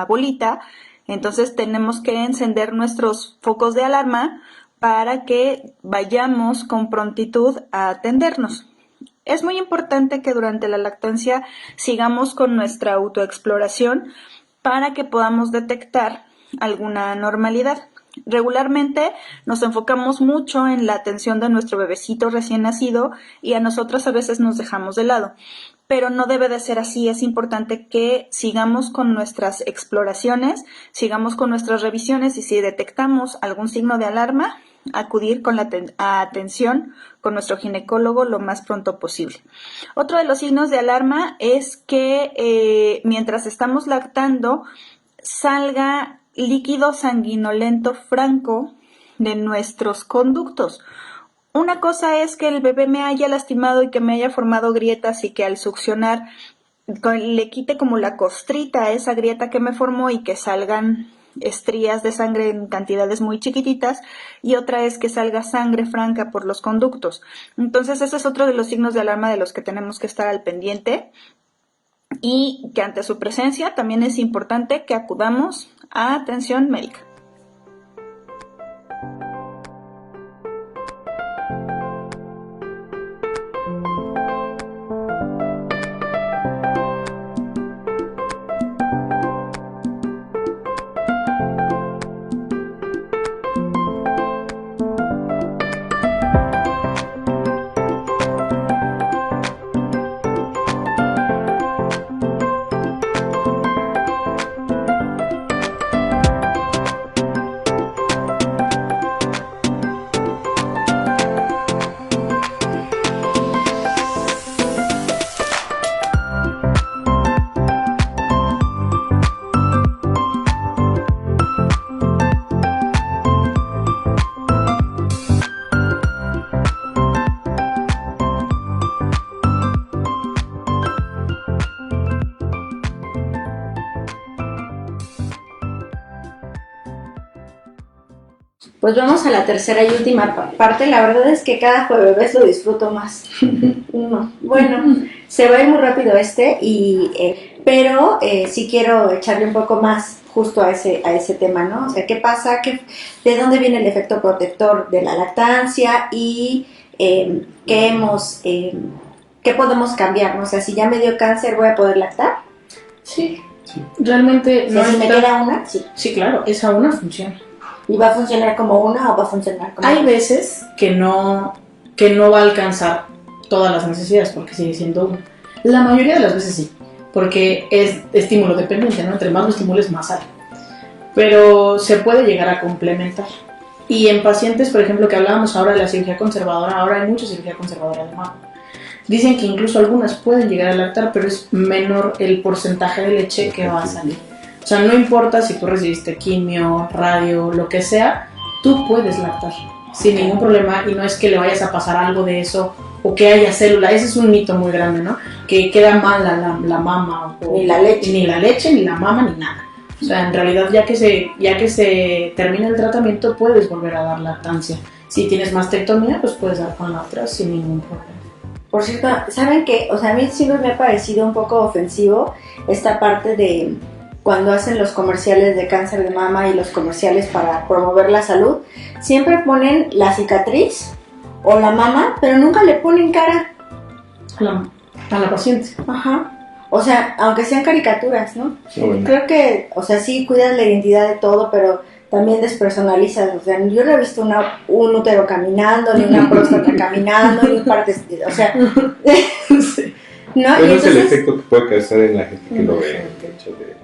Speaker 4: bolita, entonces tenemos que encender nuestros focos de alarma para que vayamos con prontitud a atendernos. Es muy importante que durante la lactancia sigamos con nuestra autoexploración para que podamos detectar alguna anormalidad. Regularmente nos enfocamos mucho en la atención de nuestro bebecito recién nacido y a nosotros a veces nos dejamos de lado, pero no debe de ser así. Es importante que sigamos con nuestras exploraciones, sigamos con nuestras revisiones y si detectamos algún signo de alarma, acudir con la atención con nuestro ginecólogo lo más pronto posible. Otro de los signos de alarma es que mientras estamos lactando salga líquido sanguinolento franco de nuestros conductos. Una cosa es que el bebé me haya lastimado y que me haya formado grietas y que al succionar le quite como la costrita a esa grieta que me formó y que salgan estrías de sangre en cantidades muy chiquititas, y otra es que salga sangre franca por los conductos. Entonces ese es otro de los signos de alarma de los que tenemos que estar al pendiente y que ante su presencia también es importante que acudamos a atención médica.
Speaker 1: Pues vamos a la tercera y última parte. La verdad es que cada jueves lo disfruto más. No, bueno, se va a ir muy rápido pero sí quiero echarle un poco más justo a ese tema, ¿no? O sea, ¿qué pasa? ¿De dónde viene el efecto protector de la lactancia? Y ¿qué podemos cambiar? ¿No? O sea, si ya me dio cáncer, ¿voy a poder lactar?
Speaker 2: Sí, realmente
Speaker 1: O sea, si me queda una, sí.
Speaker 2: Sí, claro, esa una funciona.
Speaker 1: ¿Y va a funcionar como una o va a funcionar como
Speaker 2: Hay veces que no va a alcanzar todas las necesidades porque sigue siendo una. La mayoría de las veces sí, porque es estímulo dependiente, ¿no? Entre más lo estimules, más sale. Pero se puede llegar a complementar. Y en pacientes, por ejemplo, que hablábamos ahora de la cirugía conservadora, ahora hay mucha cirugía conservadora de mama. Dicen que incluso algunas pueden llegar a lactar, pero es menor el porcentaje de leche que va a salir. O sea, no importa si tú recibiste quimio, radio, lo que sea, tú puedes lactar sin ningún problema y no es que le vayas a pasar algo de eso o que haya célula. Ese es un mito muy grande, ¿no? Que queda mal la mama o
Speaker 1: ni la leche,
Speaker 2: ni la mama, ni nada. O sea, en realidad ya que se termina el tratamiento puedes volver a dar lactancia. Si tienes mastectomía, pues puedes dar con la otra sin ningún problema.
Speaker 1: Por cierto, ¿saben qué? O sea, a mí siempre me ha parecido un poco ofensivo esta parte de cuando hacen los comerciales de cáncer de mama y los comerciales para promover la salud, siempre ponen la cicatriz o la mama, pero nunca le ponen cara
Speaker 2: A la paciente.
Speaker 1: Ajá. O sea, aunque sean caricaturas, ¿no?
Speaker 3: Bueno.
Speaker 1: Creo que, o sea, sí cuidas la identidad de todo, pero también despersonalizas. O sea, yo no he visto un útero caminando, ni una próstata caminando, ni partes, o sea,
Speaker 3: sí.
Speaker 1: ¿no?
Speaker 3: Pero
Speaker 1: y
Speaker 3: es el
Speaker 1: entonces,
Speaker 3: efecto que puede causar en la gente que lo ve, el hecho de ver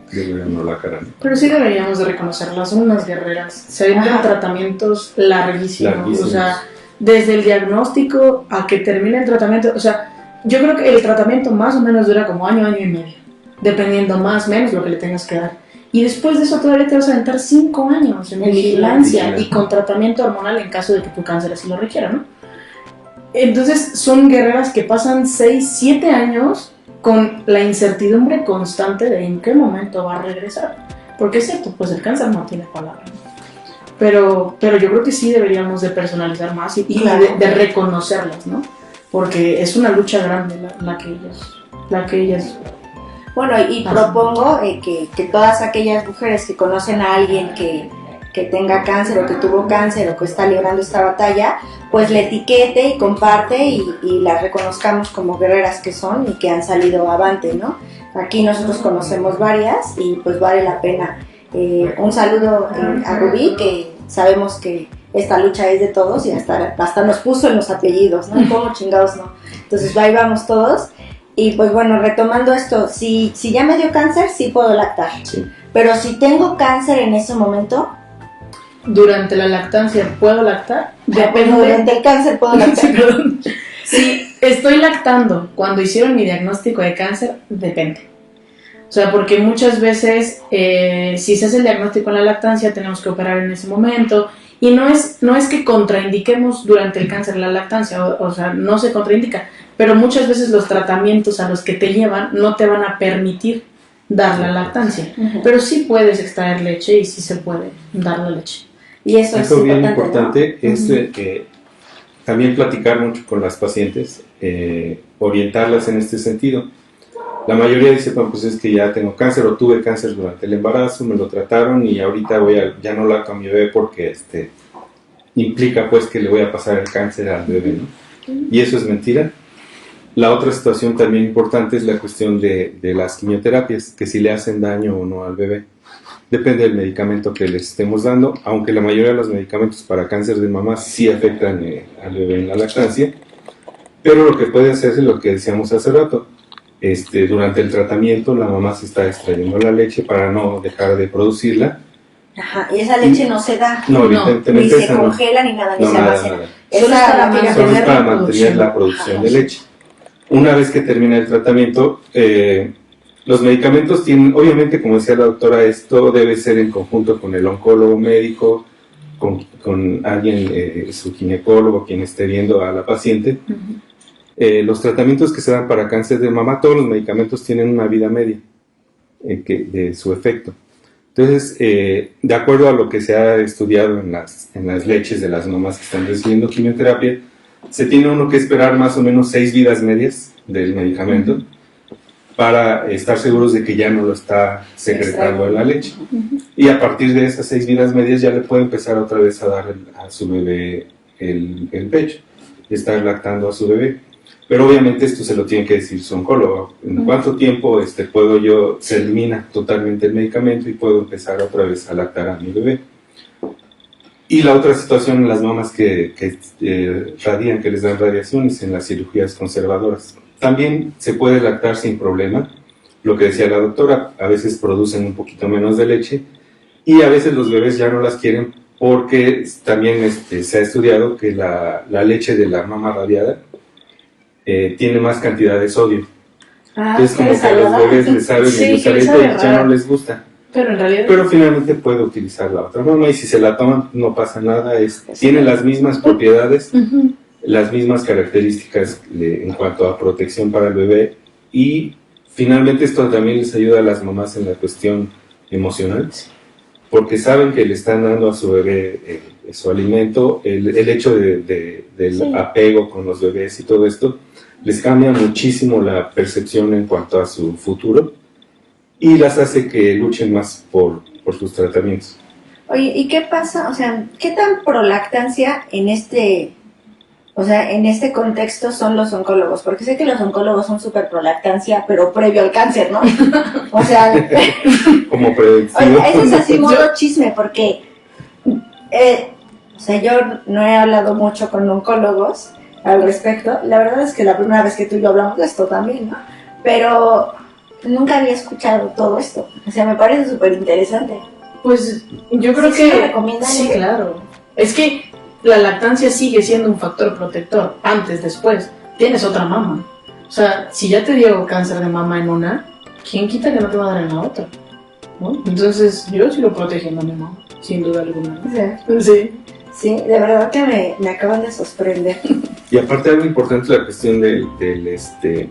Speaker 3: no la cara.
Speaker 2: Pero sí deberíamos de reconocerlas, son unas guerreras. Se vienen tratamientos larguísimos. O sea, desde el diagnóstico a que termine el tratamiento, o sea, yo creo que el tratamiento más o menos dura como año y medio, dependiendo más o menos lo que le tengas que dar. Y después de eso todavía te vas a aventar 5 años en vigilancia y con tratamiento hormonal en caso de que tu cáncer así lo requiera, ¿no? Entonces son guerreras que pasan 6, 7 años con la incertidumbre constante de en qué momento va a regresar. Porque es cierto, pues el cáncer no tiene palabra, ¿no? Pero yo creo que sí deberíamos de personalizar más y claro, de reconocerlas, ¿no? Porque es una lucha grande la que ellas
Speaker 1: bueno, y propongo que todas aquellas mujeres que conocen a alguien que tenga cáncer o que tuvo cáncer o que está librando esta batalla, pues le etiquete y comparte y las reconozcamos como guerreras que son y que han salido avante, ¿no? Aquí nosotros conocemos varias y pues vale la pena. Un saludo a Rubí, que sabemos que esta lucha es de todos y hasta nos puso en los apellidos, ¿no? ¿Cómo chingados no? Entonces ahí vamos todos. Y pues bueno, retomando esto, si ya me dio cáncer, sí puedo lactar.
Speaker 3: Sí.
Speaker 1: Pero si tengo cáncer en ese momento...
Speaker 2: ¿Durante la lactancia puedo lactar?
Speaker 1: Depende. Durante el cáncer puedo lactar.
Speaker 2: Si estoy lactando cuando hicieron mi diagnóstico de cáncer, depende. O sea, porque muchas veces, si se hace el diagnóstico en la lactancia, tenemos que operar en ese momento. Y no es que contraindiquemos durante el cáncer la lactancia, o sea, no se contraindica. Pero muchas veces los tratamientos a los que te llevan no te van a permitir dar la lactancia. Uh-huh. Pero sí puedes extraer leche y sí se puede dar la leche.
Speaker 1: Y eso es
Speaker 3: bien importante, ¿no? Es también platicar mucho con las pacientes, orientarlas en este sentido. La mayoría dice, bueno, pues es que ya tengo cáncer o tuve cáncer durante el embarazo, me lo trataron y ahorita ya no lacto a mi bebé porque implica pues que le voy a pasar el cáncer al bebé, ¿no? Y eso es mentira. La otra situación también importante es la cuestión de las quimioterapias, que si le hacen daño o no al bebé. Depende del medicamento que les estemos dando, aunque la mayoría de los medicamentos para cáncer de mama sí afectan al bebé en la lactancia, pero lo que puede hacerse es lo que decíamos hace rato. Durante el tratamiento la mamá se está extrayendo la leche para no dejar de producirla.
Speaker 1: Ajá, y esa leche no se da.
Speaker 3: No, evidentemente
Speaker 1: ni se congela ni nada, ni se almacena.
Speaker 3: Solo es para mantener la producción de leche. Una vez que termina el tratamiento, los medicamentos tienen, obviamente, como decía la doctora, esto debe ser en conjunto con el oncólogo médico, con alguien, su ginecólogo, quien esté viendo a la paciente. Uh-huh. Los tratamientos que se dan para cáncer de mama, todos los medicamentos tienen una vida media de su efecto. Entonces, de acuerdo a lo que se ha estudiado en las leches de las mamás que están recibiendo quimioterapia, se tiene uno que esperar más o menos 6 vidas medias del medicamento para estar seguros de que ya no lo está secretando en la leche. Y a partir de esas 6 vidas medias ya le puede empezar otra vez a dar a su bebé el pecho, estar lactando a su bebé. Pero obviamente esto se lo tiene que decir su oncólogo. ¿En cuánto tiempo se elimina totalmente el medicamento y puedo empezar otra vez a lactar a mi bebé? Y la otra situación en las mamás que radian, que les dan radiaciones en las cirugías conservadoras. También se puede lactar sin problema. Lo que decía la doctora, a veces producen un poquito menos de leche y a veces los bebés ya no las quieren porque también se ha estudiado que la leche de la mama radiada tiene más cantidad de sodio. Entonces como que a los bebés les sabe medio salito y ya no les gusta.
Speaker 2: Pero en realidad...
Speaker 3: Pero finalmente puede utilizar la otra mama y si se la toman no pasa nada. Tiene las mismas propiedades, las mismas características en cuanto a protección para el bebé y finalmente esto también les ayuda a las mamás en la cuestión emocional porque saben que le están dando a su bebé su alimento, el hecho del apego con los bebés y todo esto les cambia muchísimo la percepción en cuanto a su futuro y las hace que luchen más por sus tratamientos.
Speaker 1: Oye, ¿y qué pasa? O sea, ¿qué tan prolactancia en este contexto son los oncólogos? Porque sé que los oncólogos son súper prolactancia, pero previo al cáncer, ¿no? O sea,
Speaker 3: como predictivo.
Speaker 1: Oye, eso es así modo chisme, porque yo no he hablado mucho con oncólogos al respecto. La verdad es que la primera vez que tú y yo hablamos de esto también, ¿no? Pero nunca había escuchado todo esto. O sea, me parece súper interesante.
Speaker 2: Pues yo creo
Speaker 1: ¿Sí
Speaker 2: que...
Speaker 1: lo recomiendan?
Speaker 2: Sí, claro. Es que la lactancia sigue siendo un factor protector. Antes, después, tienes otra mama. O sea, si ya te dio cáncer de mama en una, ¿quién quita que no te va a dar en la otra? ¿No? Entonces, yo sigo protegiendo a mi mamá, sin duda alguna. Sí.
Speaker 1: Sí, de verdad que me acaban de sorprender.
Speaker 3: Y aparte algo importante es la cuestión de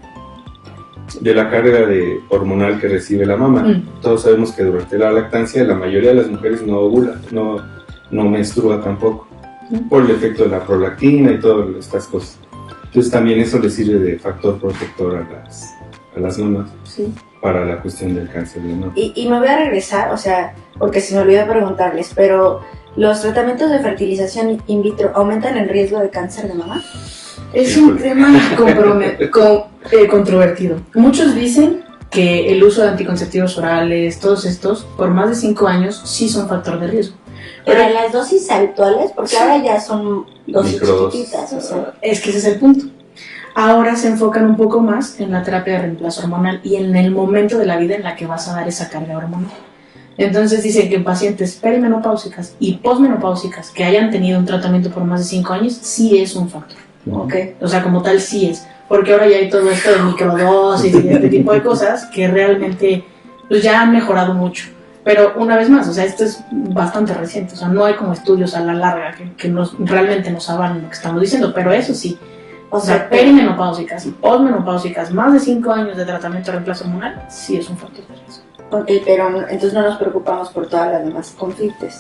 Speaker 3: la carga hormonal que recibe la mama. Todos sabemos que durante la lactancia la mayoría de las mujeres no ovula, no menstrua tampoco, por el efecto de la prolactina y todas estas cosas. Entonces también eso le sirve de factor protector a las mamás para la cuestión del cáncer de mama.
Speaker 1: Y me voy a regresar, o sea, porque se me olvidó preguntarles, pero ¿los tratamientos de fertilización in vitro aumentan el riesgo de cáncer de mama?
Speaker 2: Es un tema controvertido. Muchos dicen que el uso de anticonceptivos orales, todos estos, por más de 5 años, sí son factor de riesgo.
Speaker 1: Pero las dosis habituales, porque ahora ya son dosis chiquititas, o sea.
Speaker 2: Es que ese es el punto. Ahora se enfocan un poco más en la terapia de reemplazo hormonal y en el momento de la vida en la que vas a dar esa carga hormonal. Entonces dicen que en pacientes perimenopáusicas y posmenopáusicas que hayan tenido un tratamiento por más de 5 años, sí es un factor.
Speaker 1: Okay.
Speaker 2: O sea, como tal sí es. Porque ahora ya hay todo esto de microdosis y de este tipo de cosas que realmente pues, ya han mejorado mucho. Pero una vez más, o sea, esto es bastante reciente. O sea, no hay como estudios a la larga que realmente nos avalen lo que estamos diciendo. Pero eso sí. O sea, perimenopáusicas y posmenopáusicas, más de 5 años de tratamiento de reemplazo hormonal, sí es un factor de riesgo.
Speaker 1: Ok, pero entonces no nos preocupamos por todas las demás conflictos.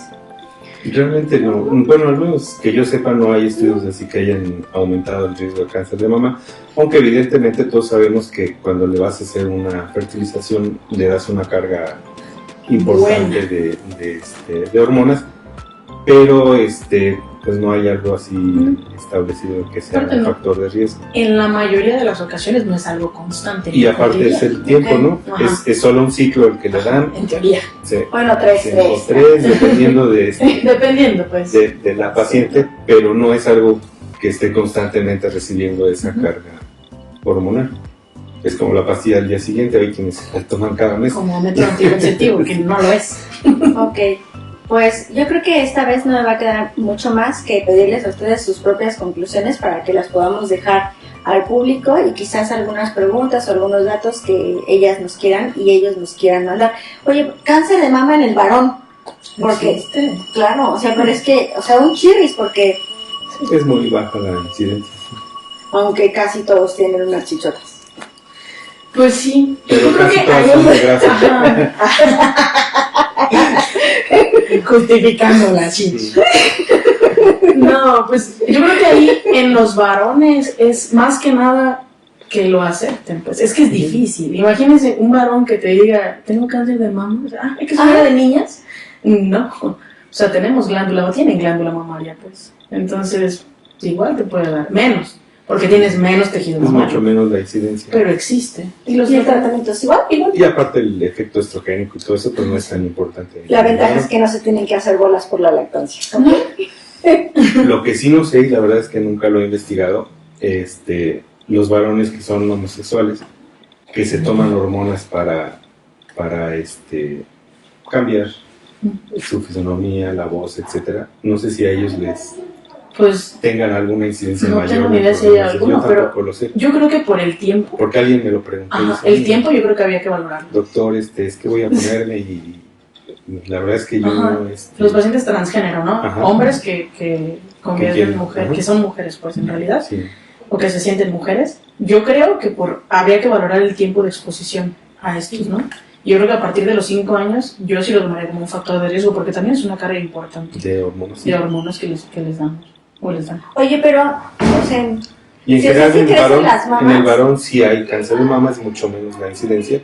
Speaker 3: Realmente no. Bueno, al menos que yo sepa no hay estudios así que hayan aumentado el riesgo de cáncer de mama, aunque evidentemente todos sabemos que cuando le vas a hacer una fertilización le das una carga importante de hormonas, pero pues no hay algo así establecido que sea un factor de riesgo.
Speaker 2: En la mayoría de las ocasiones no es algo constante.
Speaker 3: Y aparte es el tiempo, ¿no? Es solo un ciclo el que le dan.
Speaker 2: En teoría.
Speaker 3: Sí.
Speaker 1: Bueno, 3,
Speaker 3: dependiendo
Speaker 2: dependiendo, pues.
Speaker 3: de la paciente, pero no es algo que esté constantemente recibiendo esa carga hormonal. Es como la pastilla al día siguiente, hay quienes la toman cada mes.
Speaker 2: Como método anticonceptivo, que no lo es.
Speaker 1: Ok. Pues yo creo que esta vez no me va a quedar mucho más que pedirles a ustedes sus propias conclusiones para que las podamos dejar al público y quizás algunas preguntas o algunos datos que ellas nos quieran y ellos nos quieran mandar. Oye, cáncer de mama en el varón, porque claro, o sea, pero es que, o sea, un chirris porque
Speaker 3: es muy baja la incidencia.
Speaker 1: Aunque casi todos tienen unas chichotas.
Speaker 2: Pues sí,
Speaker 3: pero
Speaker 2: yo creo
Speaker 3: casi
Speaker 2: que
Speaker 3: todas son de grasa.
Speaker 2: Justificándola, sí.
Speaker 3: Sí.
Speaker 2: No, pues yo creo que ahí en los varones es más que nada que lo acepten, pues es que es difícil. Imagínense un varón que te diga, tengo cáncer de mama, o sea, ¿es que eso era de niñas? No, o sea, tenemos glándula, o tienen glándula mamaria, pues. Entonces, igual te puede dar, menos, porque tienes menos tejido
Speaker 3: Es mucho
Speaker 2: mamario,
Speaker 3: menos la incidencia.
Speaker 2: pero existe.
Speaker 1: ¿Y el tratamiento es igual?
Speaker 3: Y aparte el efecto estrogénico y todo eso, pues no es tan importante.
Speaker 1: La ventaja es que no se tienen que hacer bolas por la lactancia.
Speaker 3: Lo que sí no sé, y la verdad es que nunca lo he investigado, los varones que son homosexuales, que se toman hormonas para cambiar su fisonomía, la voz, etcétera. No sé si a ellos les
Speaker 2: Pues
Speaker 3: tengan alguna incidencia
Speaker 2: no
Speaker 3: mayor.
Speaker 2: tengo ni idea si hay alguno,
Speaker 3: yo
Speaker 2: pero
Speaker 3: tampoco lo sé.
Speaker 2: yo creo que por el tiempo.
Speaker 3: Porque alguien me lo preguntó. y
Speaker 2: Ajá,
Speaker 3: dice,
Speaker 2: el
Speaker 3: "Oye,
Speaker 2: tiempo yo creo que había que valorarlo.
Speaker 3: doctor, es que voy a ponerme y la verdad es que yo
Speaker 2: Ajá.
Speaker 3: no,
Speaker 2: Los pacientes transgénero, ¿no?
Speaker 3: Ajá.
Speaker 2: Hombres que convierten en
Speaker 3: quieren,
Speaker 2: mujer,
Speaker 3: ajá.
Speaker 2: que son mujeres, pues en realidad,
Speaker 3: sí,
Speaker 2: o que se sienten mujeres. Yo creo que habría que valorar el tiempo de exposición a estos, ¿no? Yo creo que a partir de los 5 años, yo sí lo tomaría como un factor de riesgo, porque también es una carga importante
Speaker 3: de hormonas.
Speaker 2: de hormonas que les damos, o les dan.
Speaker 1: Oye, pero, o sea,
Speaker 3: Y en
Speaker 1: Si
Speaker 3: general
Speaker 1: así
Speaker 3: en el,
Speaker 1: crecen
Speaker 3: varón,
Speaker 1: las mamas.
Speaker 3: en el varón sí hay cáncer de mama, es mucho menos la incidencia.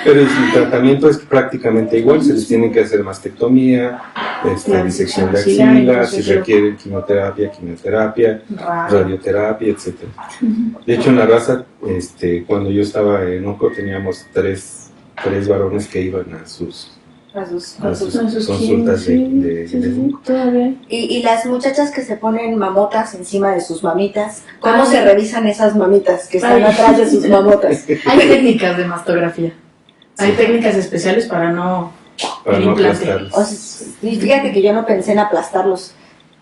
Speaker 3: Pero el tratamiento es prácticamente igual, se les tiene que hacer mastectomía, disección de axilas, si requieren quimioterapia,
Speaker 2: Raro.
Speaker 3: radioterapia, etc. De hecho, en la raza, cuando yo estaba en ONCO, teníamos tres varones que iban a sus consultas de
Speaker 2: todavía.
Speaker 1: Y las muchachas que se ponen mamotas encima de sus mamitas, ¿cómo
Speaker 2: Ay.
Speaker 1: se revisan esas mamitas que están
Speaker 2: Ay.
Speaker 1: atrás de sus mamotas?
Speaker 2: Hay técnicas de mastografía. Hay técnicas especiales para no
Speaker 3: para
Speaker 2: el
Speaker 3: no
Speaker 2: implante.
Speaker 3: aplastarlos.
Speaker 1: O sea, y fíjate que yo no pensé en aplastarlos.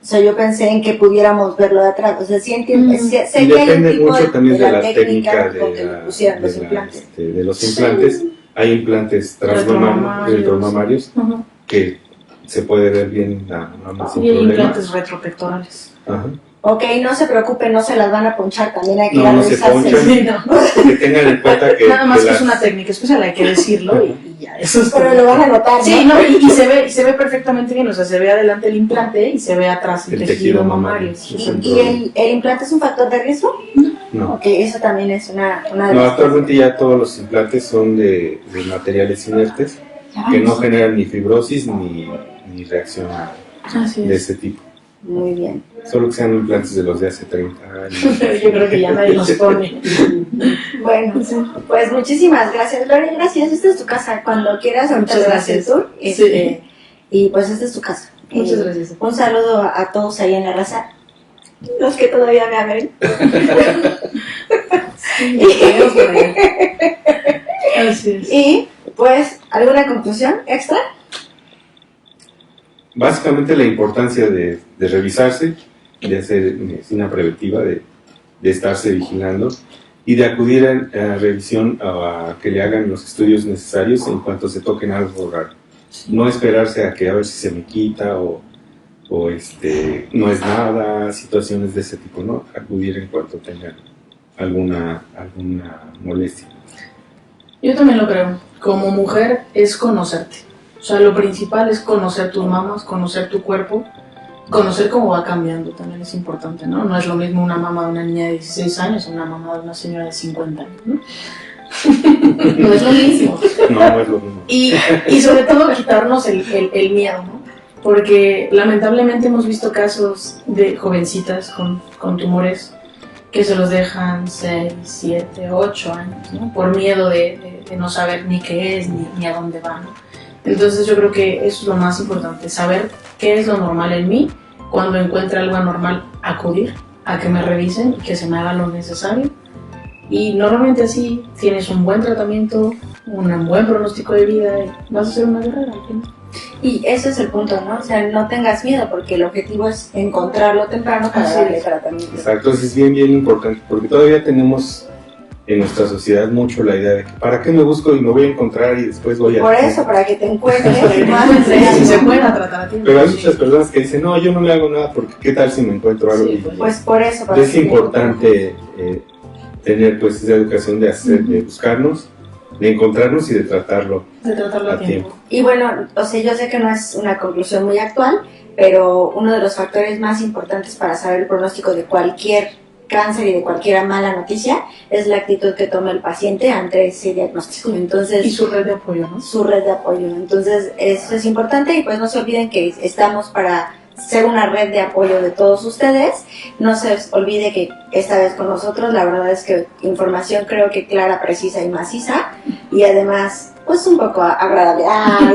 Speaker 1: O sea, yo pensé en que pudiéramos verlo de atrás. O sea, sí entiendo.
Speaker 2: Mm.
Speaker 1: Sé
Speaker 3: Y
Speaker 1: que hay un
Speaker 3: depende
Speaker 1: tipo
Speaker 3: mucho también de la técnica
Speaker 1: donde le pusieran los implantes.
Speaker 3: de los implantes. Hay implantes retromamarios
Speaker 2: Ujú.
Speaker 3: que se puede ver bien la mama sin
Speaker 2: Y hay
Speaker 3: problema.
Speaker 2: implantes retropectorales.
Speaker 3: Ajá.
Speaker 1: Ok, no se preocupen, no se las van a ponchar. También hay que
Speaker 3: No, no se
Speaker 1: revisarse.
Speaker 3: ponchan.
Speaker 2: Sí, no.
Speaker 3: Que tengan en cuenta que,
Speaker 2: Nada más que es
Speaker 3: las-
Speaker 2: una técnica especial, hay que decirlo y ya, eso es
Speaker 1: Pero
Speaker 2: todo.
Speaker 1: lo van a notar, ¿no?
Speaker 2: Sí, no, y se ve perfectamente bien, o sea, se ve adelante el implante y se ve atrás el tejido mamario.
Speaker 3: sí,
Speaker 2: Eso es
Speaker 3: sí.
Speaker 1: ¿Y el implante es un factor de riesgo?
Speaker 3: No.
Speaker 1: Ok, eso también es una de
Speaker 3: No,
Speaker 1: las
Speaker 3: actualmente ya todos los implantes son de materiales inertes que no generan ni fibrosis ni reacción
Speaker 2: Así
Speaker 3: de
Speaker 2: es.
Speaker 3: ese tipo.
Speaker 1: Muy bien.
Speaker 3: Solo que sean implantes de los de hace 30 años.
Speaker 2: Yo creo que ya nadie los pone.
Speaker 1: Bueno, pues muchísimas gracias, Gloria. Gracias. Esta es tu casa. Cuando quieras, ahorita
Speaker 2: Muchas
Speaker 1: le das el
Speaker 2: gracias.
Speaker 1: tour.
Speaker 2: Sí.
Speaker 1: Y pues esta es tu casa.
Speaker 2: Muchas gracias.
Speaker 1: Un saludo a todos ahí en la raza. Los que todavía me ven.
Speaker 2: Así es.
Speaker 1: Y pues, ¿alguna conclusión extra?
Speaker 3: Básicamente la importancia de revisarse, de hacer medicina preventiva, de estarse vigilando y de acudir a revisión a que le hagan los estudios necesarios en cuanto se toquen algo raro. No esperarse a que a ver si se me quita o no es nada, situaciones de ese tipo, ¿no? Acudir en cuanto tengan alguna molestia.
Speaker 2: Yo también lo creo. Como mujer es conocerte. O sea, lo principal es conocer tus mamas, conocer tu cuerpo, conocer cómo va cambiando también es importante, ¿no? No es lo mismo una mama de una niña de 16 años o una mama de una señora de 50 años, ¿no? No es lo mismo.
Speaker 3: No es lo mismo.
Speaker 2: Y sobre todo quitarnos el miedo, ¿no? Porque lamentablemente hemos visto casos de jovencitas con tumores que se los dejan 6, 7, 8 años, ¿no? Por miedo de no saber ni qué es ni a dónde va, ¿no? Entonces yo creo que eso es lo más importante, saber qué es lo normal en mí, cuando encuentre algo anormal, acudir a que me revisen y que se me haga lo necesario. Y normalmente así tienes un buen tratamiento, un buen pronóstico de vida y vas a ser una guerrera al final.
Speaker 1: Y ese es el punto, ¿no? O sea, no tengas miedo, porque el objetivo es encontrarlo temprano para
Speaker 2: Así
Speaker 1: darle
Speaker 2: es.
Speaker 1: tratamiento.
Speaker 3: Exacto, eso es bien importante, porque todavía tenemos en nuestra sociedad mucho la idea de que ¿para qué me busco y me voy a encontrar y después voy a...
Speaker 1: Por eso, para que te encuentres y más
Speaker 2: Si se pueden tratar a ti.
Speaker 3: Pero hay muchas personas que dicen, no, yo no le hago nada porque ¿qué tal si me encuentro algo?
Speaker 2: Sí,
Speaker 3: Y
Speaker 1: Pues por eso, para
Speaker 3: es
Speaker 1: que te
Speaker 3: importante tener pues esa educación de buscarnos de encontrarnos y de tratarlo
Speaker 2: a tiempo.
Speaker 1: Y bueno, o sea, yo sé que no es una conclusión muy actual, pero uno de los factores más importantes para saber el pronóstico de cualquier cáncer y de cualquier mala noticia es la actitud que toma el paciente ante ese diagnóstico. Entonces,
Speaker 2: Y su red de apoyo, ¿no?
Speaker 1: Su red de apoyo. Entonces, eso es importante y pues no se olviden que estamos para ser una red de apoyo de todos ustedes. No se olvide que esta vez con nosotros, la verdad es que información creo que clara, precisa y maciza, y además pues un poco agradable.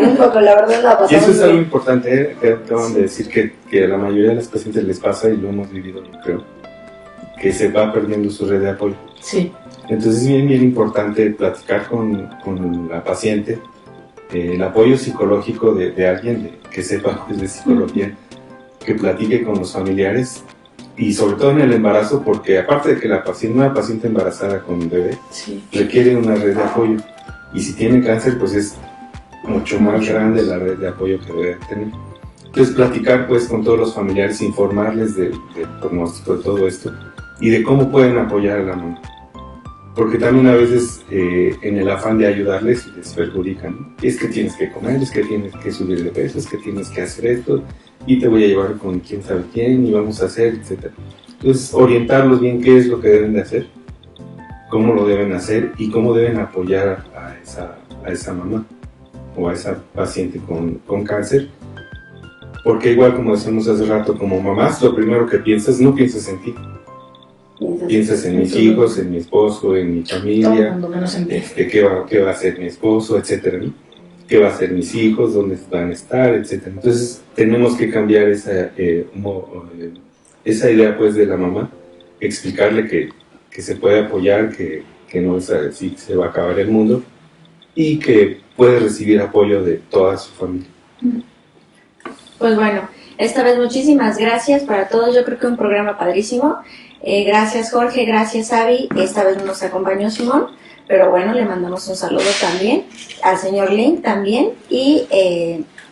Speaker 1: Un poco, la verdad la pasamos
Speaker 3: Y eso es
Speaker 1: bien.
Speaker 3: algo importante, que acaban de decir que a la mayoría de las pacientes les pasa, y lo hemos vivido, yo creo, que se va perdiendo su red de apoyo.
Speaker 2: Sí.
Speaker 3: Entonces es bien importante platicar con la paciente, el apoyo psicológico de alguien que sepa pues, de psicología, que platique con los familiares, y sobre todo en el embarazo, porque aparte de que una paciente embarazada con un bebé
Speaker 2: Sí.
Speaker 3: requiere una red de apoyo, y si tiene cáncer pues es mucho más grande la red de apoyo que debe tener. Entonces platicar pues con todos los familiares, informarles del pronóstico de todo esto y de cómo pueden apoyar a la mamá, porque también a veces en el afán de ayudarles les perjudican, ¿no? Es que tienes que comer, es que tienes que subir de peso, es que tienes que hacer esto y te voy a llevar con quién sabe quién y vamos a hacer, etc. Entonces orientarlos bien qué es lo que deben de hacer, cómo lo deben hacer y cómo deben apoyar a esa mamá o a esa paciente con cáncer, porque igual como decíamos hace rato, como mamás lo primero que piensas, no piensas en ti, piensas en mis hijos, en mi esposo, en mi
Speaker 2: Todo el
Speaker 3: familia,
Speaker 2: mundo menos en ti.
Speaker 3: qué va a hacer mi esposo, etcétera, ¿no? Qué va a hacer mis hijos, dónde van a estar, etcétera. Entonces tenemos que cambiar esa idea pues de la mamá, explicarle que se puede apoyar, que no es así, se va a acabar el mundo, y que puede recibir apoyo de toda su familia.
Speaker 1: Pues bueno, esta vez muchísimas gracias para todos. Yo creo que un programa padrísimo. Gracias Jorge, gracias Avi. Esta vez no nos acompañó Simón, pero bueno, le mandamos un saludo también al señor Link también. Y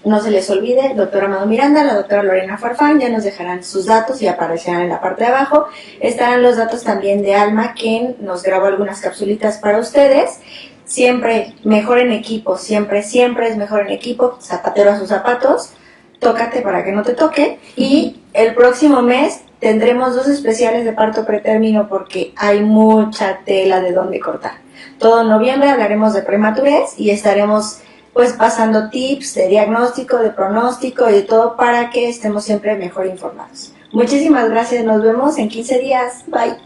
Speaker 1: no se les olvide, el doctor Amado Miranda, la doctora Lorena Farfán, ya nos dejarán sus datos y aparecerán en la parte de abajo. Estarán los datos también de Alma, quien nos grabó algunas capsulitas para ustedes. Siempre mejor en equipo, siempre es mejor en equipo, zapatero a sus zapatos. Tócate para que no te toque. Y el próximo mes tendremos 2 especiales de parto pretérmino porque hay mucha tela de donde cortar. Todo noviembre hablaremos de prematurez y estaremos pues pasando tips de diagnóstico, de pronóstico y de todo para que estemos siempre mejor informados. Muchísimas gracias, nos vemos en 15 días. Bye.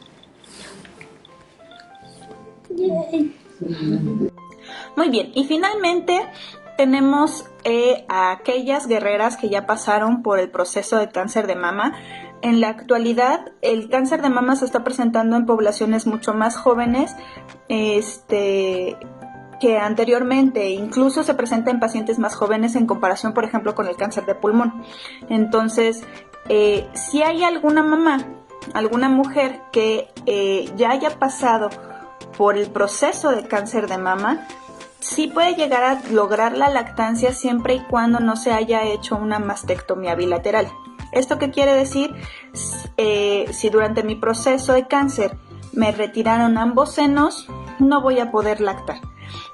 Speaker 1: Yay.
Speaker 4: Muy bien, y finalmente tenemos a aquellas guerreras que ya pasaron por el proceso de cáncer de mama. En la actualidad, el cáncer de mama se está presentando en poblaciones mucho más jóvenes que anteriormente. Incluso se presenta en pacientes más jóvenes en comparación, por ejemplo, con el cáncer de pulmón. Entonces, si hay alguna mamá, alguna mujer que ya haya pasado por el proceso de cáncer de mama, sí puede llegar a lograr la lactancia siempre y cuando no se haya hecho una mastectomía bilateral. ¿Esto qué quiere decir? Si durante mi proceso de cáncer me retiraron ambos senos, no voy a poder lactar.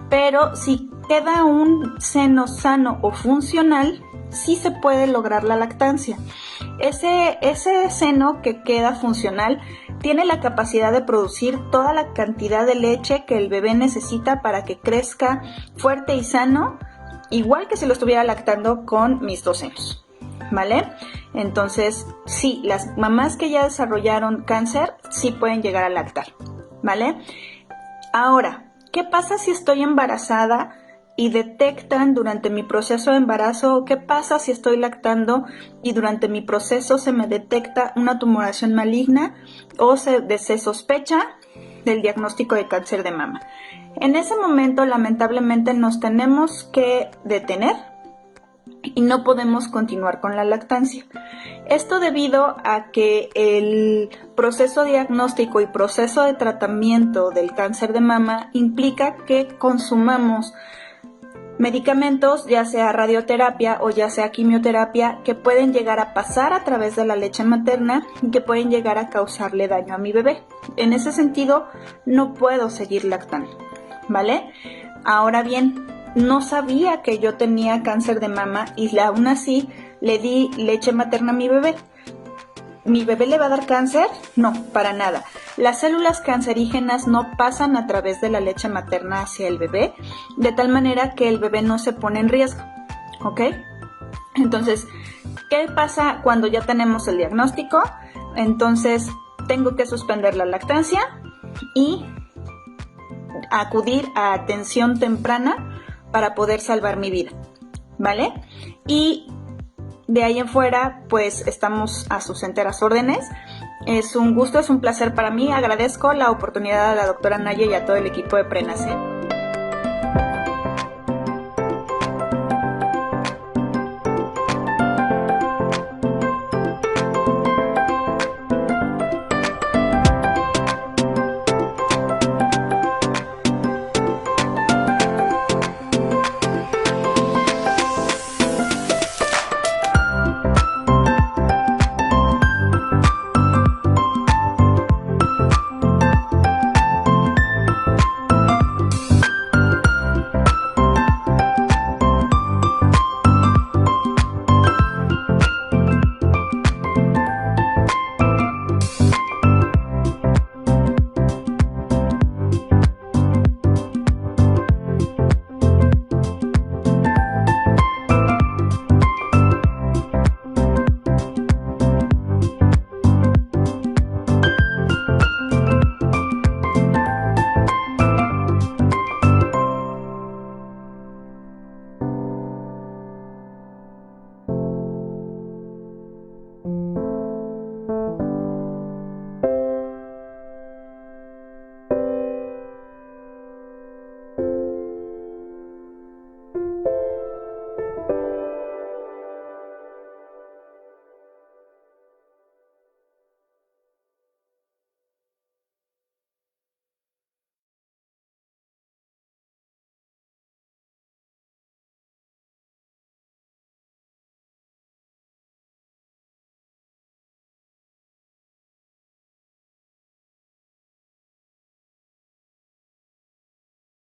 Speaker 4: Pero si queda un seno sano o funcional, sí se puede lograr la lactancia. Ese seno que queda funcional tiene la capacidad de producir toda la cantidad de leche que el bebé necesita para que crezca fuerte y sano, igual que si lo estuviera lactando con mis 2 senos, ¿vale? Entonces, sí, las mamás que ya desarrollaron cáncer sí pueden llegar a lactar, ¿vale? Ahora, ¿qué pasa si estoy embarazada y detectan durante mi proceso de embarazo? ¿Qué pasa si estoy lactando y durante mi proceso se me detecta una tumoración maligna o se sospecha del diagnóstico de cáncer de mama? En ese momento, lamentablemente, nos tenemos que detener y no podemos continuar con la lactancia. Esto debido a que el proceso diagnóstico y proceso de tratamiento del cáncer de mama implica que consumamos medicamentos, ya sea radioterapia o ya sea quimioterapia, que pueden llegar a pasar a través de la leche materna y que pueden llegar a causarle daño a mi bebé. En ese sentido, no puedo seguir lactando, ¿vale? Ahora bien, no sabía que yo tenía cáncer de mama y aún así le di leche materna a mi bebé. ¿Mi bebé le va a dar cáncer? No, para nada. Las células cancerígenas no pasan a través de la leche materna hacia el bebé, de tal manera que el bebé no se pone en riesgo, ¿ok? Entonces, ¿qué pasa cuando ya tenemos el diagnóstico? Entonces, tengo que suspender la lactancia y acudir a atención temprana para poder salvar mi vida, ¿vale? Y de ahí en fuera, pues estamos a sus enteras órdenes. Es un gusto, es un placer para mí. Agradezco la oportunidad a la doctora Naya y a todo el equipo de Prenacer.